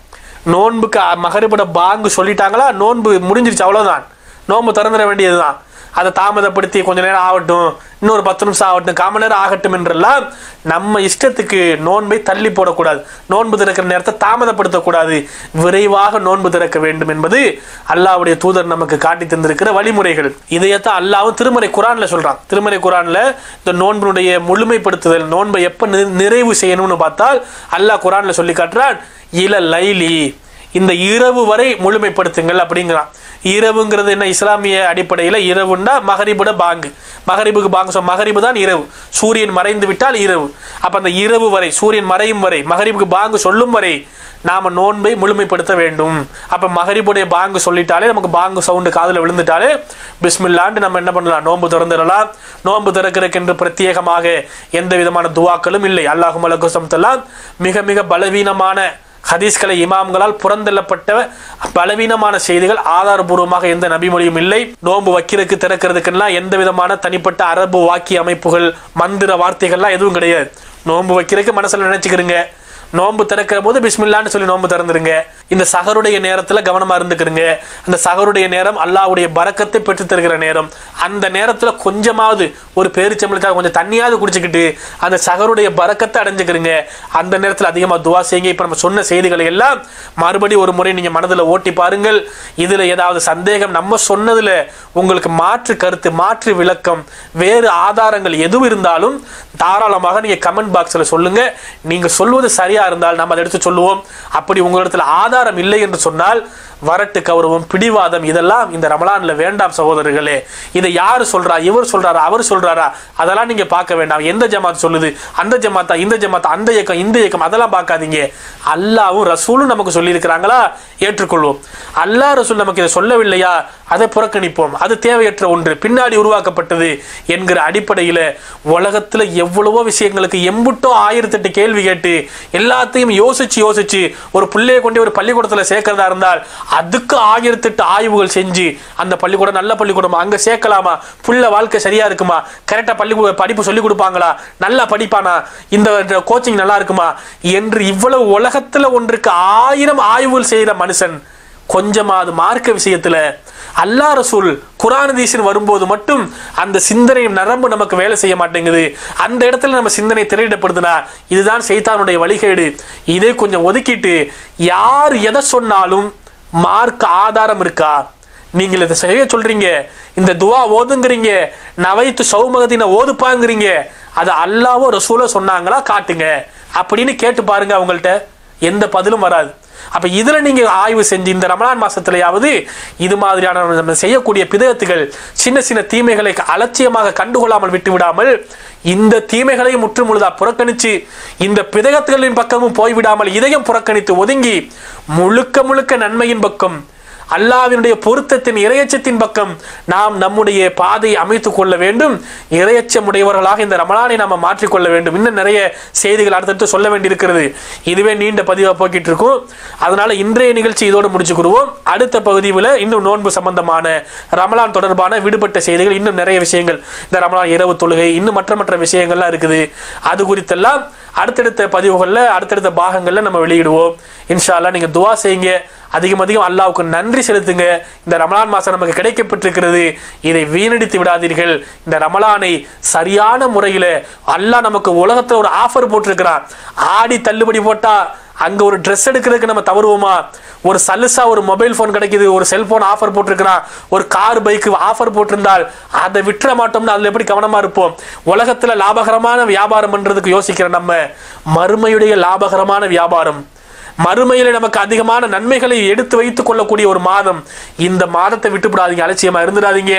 நோன்புக்கு மகரிபட பாங்கு சொல்லிட்டாங்களா, நோன்பு முடிஞ்சிருச்சு, அவ்வளவுதான், நோன்பு திறந்துட வேண்டியதுதான். அதை தாமதப்படுத்தி கொஞ்ச நேரம் ஆகட்டும், இன்னொரு 10 நிமிஷம் ஆகட்டும், 1/4 மணி நேரம் ஆகட்டும் என்றெல்லாம் நம்ம இஷ்டத்துக்கு நோன்பை தள்ளி போடக்கூடாது. நோன்பு திறக்கிற நேரத்தை தாமதப்படுத்தக்கூடாது, விரைவாக நோன்பு திறக்க வேண்டும் என்பது அல்லாஹ்வுடைய தூதர் நமக்கு காட்டி தந்திருக்கிற வழிமுறைகள். இதையத்தான் அல்லாஹ்வும் திருமறை குர்ஆன்ல சொல்றான். திருமறை குர்ஆன்ல இந்த நோன்பினுடைய முழுமைப்படுத்துதல், நோன்பை எப்ப நிறைவு செய்யணும்னு பார்த்தால் அல்லாஹ் குர்ஆன்ல சொல்லி காட்டுறான், இல லைலி, இந்த இரவு வரை முழுமைப்படுத்துங்கள் அப்படிங்கிறான். இரவுங்கிறது என்ன, இஸ்லாமிய அடிப்படையில் இரவுன்னா மகரிபுட பாங்கு, மகரிபுக்கு பாங்கு, மகரிபு தான் இரவு, சூரியன் மறைந்து விட்டால் இரவு. அப்ப அந்த இரவு வரை, சூரியன் மறையும் வரை, மகரிபுக்கு பாங்கு சொல்லும் வரை நாம நோன்பை முழுமைப்படுத்த வேண்டும். அப்ப மகரிபுடைய பாங்கு சொல்லிட்டாலே, நமக்கு பாங்கு சவுண்டு காதுல விழுந்துட்டாலே பிஸ்மில்லான்னு நம்ம என்ன பண்ணலாம், நோன்பு திறந்துடலாம். நோன்பு திறக்கிறதுக்கு என்று பிரத்யேகமாக எந்த விதமான துவாக்களும் இல்லை. அல்லாஹும்ம லக்க ஸம்தலாம் மிக மிக பலவீனமான ஹதீஸ்களை இமாம்களால் புறந்தள்ளப்பட்ட பலவீனமான செய்திகள், ஆதாரபூர்வமாக எந்த நபிமொழியும் இல்லை. நோன்பு வைக்கிறதுக்கு திறக்கிறதுக்கெல்லாம் எந்த விதமான தனிப்பட்ட அரபு வாக்கிய அமைப்புகள், மந்திர வார்த்தைகள்லாம் எதுவும் கிடையாது. நோன்பு வைக்கிறதுக்கு மனசுல நினைச்சுக்கிறீங்க, நோன்பு திறக்கிற போது பிஸ்மில்லான்னு சொல்லி நோன்பு திறந்துருங்க. இந்த சஹருடைய நேரத்துல கவனமா இருந்துக்கிறங்க. அந்த சஹருடைய நேரம் அல்லாஹ்வுடைய பரக்கத்தை பெற்று தருகிற நேரம். அந்த நேரத்துல கொஞ்சமாவது ஒரு பேரிச்சம்பளுக்காக கொஞ்சம் தண்ணியாவது குடிச்சுக்கிட்டு அந்த சஹருடைய பரக்கத்தை அடைஞ்சுக்கிறீங்க. அந்த நேரத்தில் அதிகமா துவா செய்யுங்க. இப்ப நம்ம சொன்ன செய்திகளை எல்லாம் மறுபடி ஒரு முறை நீங்க மனதுல ஓட்டி பாருங்கள். இதுல ஏதாவது சந்தேகம், நம்ம சொன்னதுல உங்களுக்கு மாற்று கருத்து, மாற்று விளக்கம், வேறு ஆதாரங்கள் எதுவும் இருந்தாலும் தாராளமாக நீங்க கமெண்ட் பாக்ஸ்ல சொல்லுங்க. நீங்க சொல்வது சரியா இருந்தால் நம்ம அதை எடுத்து சொல்லுவோம். அப்படி உங்களிடத்துல ஆதாரம் இல்லை என்று சொன்னால் வரட்டு கௌரவம், பிடிவாதம் இதெல்லாம் இந்த ரமலான்ல வேண்டாம் சகோதரர்களே. இதை யாரு சொல்றா, இவர் சொல்றாரா, அவர் சொல்றாரா, அதெல்லாம் நீங்க பார்க்க வேண்டாம். எந்த ஜமாத் சொல்லுது, அந்த ஜமாத்தா, இந்த ஜமாத்தா, அந்த இயக்கம், இந்த இயக்கம், அதெல்லாம் பார்க்காதீங்க. அல்லாஹ்வும் ரசூலும் நமக்கு சொல்லி இருக்கிறாங்களா, ஏற்றுக்கொள்வோம். அல்லாஹ் ரசூல் நமக்கு இதை சொல்லவில்லையா, அதை புறக்கணிப்போம். அது தேவையற்ற ஒன்று, பின்னாடி உருவாக்கப்பட்டது என்கிற அடிப்படையில் உலகத்துல எவ்வளவோ விஷயங்களுக்கு எம்புட்டோ 1008 கேள்வி கேட்டு எல்லாத்தையும் யோசிச்சு ஒரு பிள்ளையை கொண்டு ஒரு பள்ளிக்கூடத்துல சேர்க்கிறதா இருந்தால் அதுக்கு 1008 ஆய்வுகள் செஞ்சு அந்த பள்ளிக்கூடம் நல்ல பள்ளிக்கூடமா, அங்க சேர்க்கலாமா, புள்ள வாழ்க்கை சரியா இருக்குமா, கரெக்டா படிப்பு சொல்லி கொடுப்பாங்களா, நல்லா படிப்பானா, இந்த கோச்சிங் நல்லா இருக்குமா என்று இவ்வளவு உலகத்துல ஒன்றுக்கு 1000 ஆய்வுகள் செய்யற மனுஷன் கொஞ்சமாவது மார்க்க விஷயத்துல அல்லாஹ் ரசூல் குர்ஆன் ஹதீஸின் வரும்போது மட்டும் அந்த சிந்தனை நரம்பு நமக்கு வேலை செய்ய மாட்டேங்குது. அந்த இடத்துல நம்ம சிந்தனை திரையிடப்படுதுனா இதுதான் சைத்தானுடைய வழிகேடு. இதை கொஞ்சம் ஒதுக்கிட்டு யார் எதை சொன்னாலும் மார்க்க ஆதாரம் இருக்கா, நீங்கள் இதை செய்ய சொல்றீங்க, இந்த துவா ஓதுங்கிறீங்க, நவைத்து சௌமகத்தின ஓதுப்பாங்கிறீங்க, அது அல்லாஹ்வோ ரசூலோ சொன்னாங்களா காட்டுங்க அப்படின்னு கேட்டு பாருங்க. அவங்கள்ட்ட எந்த பதிலும் வராது. அப்ப இதுல நீங்க ஆய்வு செஞ்சு இந்த ரமலான் மாசத்திலேயாவது இது மாதிரியான நம்ம செய்யக்கூடிய பிதஅத்துகள், சின்ன சின்ன தீமைகளை அலட்சியமாக கண்டுகொள்ளாமல் விட்டு விடாமல் இந்த தீமைகளை முற்றுமுழுதா புறக்கணிச்சு இந்த பிதஅத்துகளின் பக்கமும் போய்விடாமல் இதையும் புறக்கணித்து ஒதுங்கி முழுக்க முழுக்க நன்மையின் பக்கம், அல்லாஹ்வினுடைய பொருத்தத்தின் இறையச்சத்தின் பக்கம் நாம் நம்முடைய பாதையை அமைத்துக் கொள்ள வேண்டும். இறையச்சமுடையவர்களாக இந்த ரமலானை நாம் மாற்றிக்கொள்ள வேண்டும். இன்னும் நிறைய செய்திகள் அடுத்தடுத்து சொல்ல வேண்டியிருக்கிறது. இதுவே நீண்ட பதிவாக போக்கிட்டு இருக்கும். அதனால இன்றைய நிகழ்ச்சி இதோடு முடிச்சுக்கிடுவோம். அடுத்த பகுதியில் இன்னும் நோன்பு சம்பந்தமான ரமலான் தொடர்பான விடுபட்ட செய்திகள், இன்னும் நிறைய விஷயங்கள், இந்த ரமலான் இரவு தொழுகை, இன்னும் மற்ற விஷயங்கள்லாம் இருக்குது. அது குறித்தெல்லாம் அடுத்தடுத்த பதிவுகளில் அடுத்தடுத்த பாகங்களில் நம்ம வெளியிடுவோம். இன்ஷா அல்லாஹ் நீங்கள் துவா செய்யுங்க, அதிகம் அல்லாஹ்வுக்கு நன்றி செலுத்துங்க. இந்த ரமலான் மாதம் நமக்கு கிடைக்கப்பட்டிருக்கிறது, இதை வீணடித்து விடாதீர்கள். இந்த ரமலானை சரியான முறையில் அல்லாஹ் நமக்கு உலகத்தில் ஒரு ஆஃபர் போட்டிருக்கிறான். ஆடி தள்ளுபடி போட்டால் அங்கே ஒரு ட்ரெஸ் எடுக்கிறதுக்கு நம்ம தவறுவோமா? ஒரு சலுசா ஒரு மொபைல் ஃபோன் கிடைக்குது, ஒரு செல்போன் ஆஃபர் போட்டிருக்கிறான், ஒரு கார் பைக்கு ஆஃபர் போட்டிருந்தால் அதை விட்டுற மாட்டோம்னு அதில் எப்படி கவனமாக இருப்போம்? உலகத்தில் லாபகரமான வியாபாரம் பண்ணுறதுக்கு யோசிக்கிற நம்ம மறுமையுடைய லாபகரமான வியாபாரம், மறுமையில நமக்கு அதிகமான நன்மைகளை எடுத்து வைத்துக் கொள்ளக்கூடிய ஒரு மாதம். இந்த மாதத்தை விட்டுவிடாதீங்க, அலட்சியமா இருந்துடாதீங்க.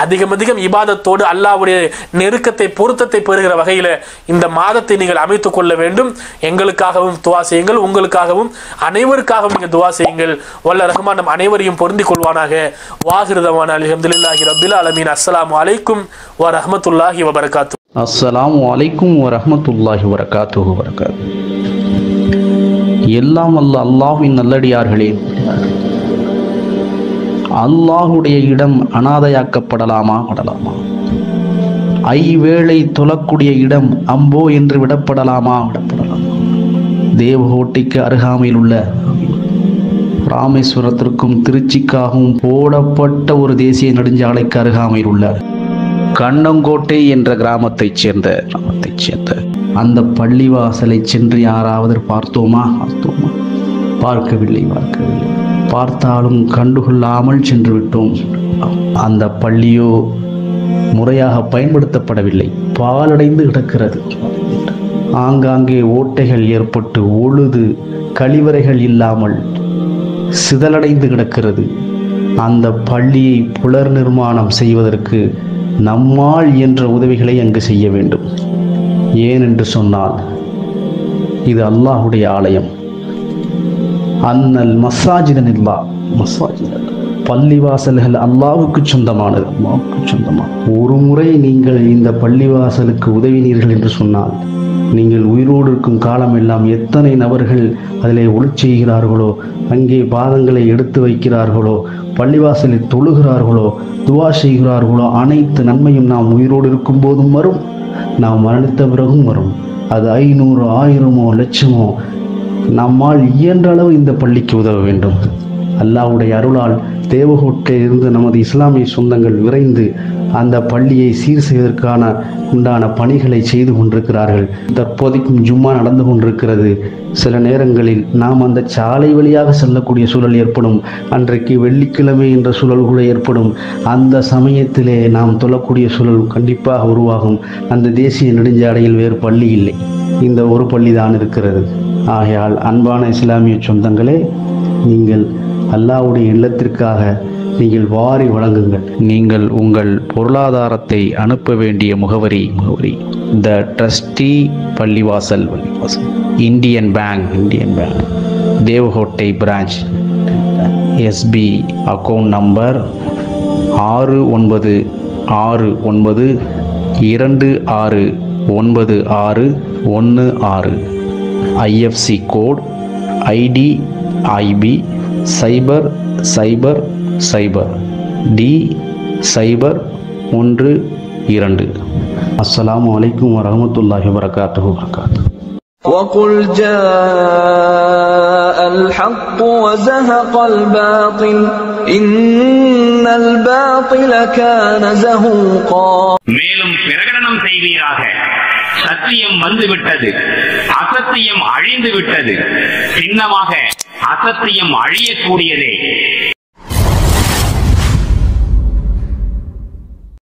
அதிகம் இபாதத்தோடு அல்லாஹ்வுடைய நெருக்கத்தை பொருத்தத்தை பெறுகிற வகையில் இந்த மாதத்தை நீங்கள் அமைத்துக் கொள்ள வேண்டும். எங்களுக்காகவும் துவா செய்யுங்கள், உங்களுக்காகவும் அனைவருக்காகவும் நீங்கள் துவா செய்யுங்கள். வல்ல ரஹ்மான் நம் அனைவரையும் பொருந்திக் கொள்வானாக. வாஹிருதவான அல்ஹம்துலில்லாஹி ரப்பில் ஆலமீன். அஸ்ஸலாமு அலைக்கும் வ ரஹ்மத்துல்லாஹி வ பரகாத்துஹு. அஸ்ஸலாமு அலைக்கும் வ ரஹ்மத்துல்லாஹி வ பரகாத்துஹு. எல்லாம் அல்ல அல்லாஹ்வின் நல்லடியார்களே, அல்லாஹுடைய இடம் அனாதையாக்கப்படலாமா? படலாமா? ஐவேளை தொழக்கூடிய இடம் அம்போ என்று விடப்படலாமா? விடப்படலாமா? தேவகோட்டைக்கு அருகாமையில் உள்ள ராமேஸ்வரத்திற்கும் திருச்சிக்காகவும் போடப்பட்ட ஒரு தேசிய நெடுஞ்சாலைக்கு அருகாமையில் உள்ள கண்ணங்கோட்டை என்ற கிராமத்தைச் சேர்ந்த அந்த பள்ளிவாசலை சென்று யாராவது பார்த்தோமா? பார்க்கவில்லை. பார்த்தாலும் கண்டுகொள்ளாமல் சென்று விட்டோம். அந்த பள்ளியோ முறையாக பயன்படுத்தப்படவில்லை, பாலடைந்து கிடக்கிறது. ஆங்காங்கே ஓட்டைகள் ஏற்பட்டு ஒழுது கழிவறைகள் இல்லாமல் சிதலடைந்து கிடக்கிறது. அந்த பள்ளியை புனர் நிர்மாணம் செய்வதற்கு நம்மால் என்ற உதவிகளை அங்கு செய்ய வேண்டும். ஏனென்று சொன்னால் இது அல்லாஹுடைய ஆலயம். அன்னல் மசாஜிதனில்லா, பள்ளிவாசல்கள் அல்லாஹ்வுக்கு சொந்தமானது. ஒரு முறை நீங்கள் இந்த பள்ளிவாசலுக்கு உதவினீர்கள் என்று சொன்னால் நீங்கள் உயிரோடு இருக்கும் காலம் எல்லாம் எத்தனை நபர்கள் அதிலே ஒளி செய்கிறார்களோ, அங்கே பாதங்களை எடுத்து வைக்கிறார்களோ, பள்ளிவாசலில் தொழுகிறார்களோ, துவா செய்கிறார்களோ, அனைத்து நன்மையும் நாம் உயிரோடு இருக்கும் போதும் வரும், நாம் மரணித்த பிறகும் வரும். அது 500 1000 லட்சமோ நம்மால் இயன்ற அளவு இந்த பள்ளிக்கு உதவ வேண்டும். அல்லாஹ்வுடைய அருளால் தேவகோட்டையில் இருந்து நமது இஸ்லாமிய சொந்தங்கள் விரைந்து அந்த பள்ளியை சீர் செய்வதற்கான உண்டான பணிகளை செய்து கொண்டிருக்கிறார்கள். தற்போதைக்கும் ஜும்மா நடந்து கொண்டிருக்கிறது. சில நேரங்களில் நாம் அந்த சாலை வழியாக செல்லக்கூடிய சூழல் ஏற்படும். அன்றைக்கு வெள்ளிக்கிழமை என்ற சூழல் கூட ஏற்படும். அந்த சமயத்திலே நாம் தொழக்கூடிய சூழல் கண்டிப்பாக உருவாகும். அந்த தேசிய நெடுஞ்சாலையில் வேறு பள்ளி இல்லை, இந்த ஒரு பள்ளி தான் இருக்கிறது. ஆகையால் அன்பான இஸ்லாமிய சொந்தங்களே, நீங்கள் அல்லாஹ்வுடைய இல்லத்திற்காக நீங்கள் வாரி வழங்குங்கள். நீங்கள் உங்கள் பொருளாதாரத்தை அனுப்ப வேண்டிய முகவரி த ட்ரஸ்டி பள்ளிவாசல், Indian bank, Devakottai branch, SB account number 6926961616, IFSC code ID IB 000 D012. அஸ்ஸலாமு அலைக்கும் வரஹ்மத்துல்லாஹி வபரகாத்துஹு. وَقُلْ جَاءَ الْحَقُّ وَزَهَقَ الْبَاطِلُ إِنَّ الْبَاطِلَ كَانَ زَهُوقًا. மேலும் பிரகடனம் செய்வீராக, சத்தியம் வந்துவிட்டது, அசத்தியம் அழிந்து விட்டது, சின்னமாக அசத்தியம் அழியக்கூடியதே.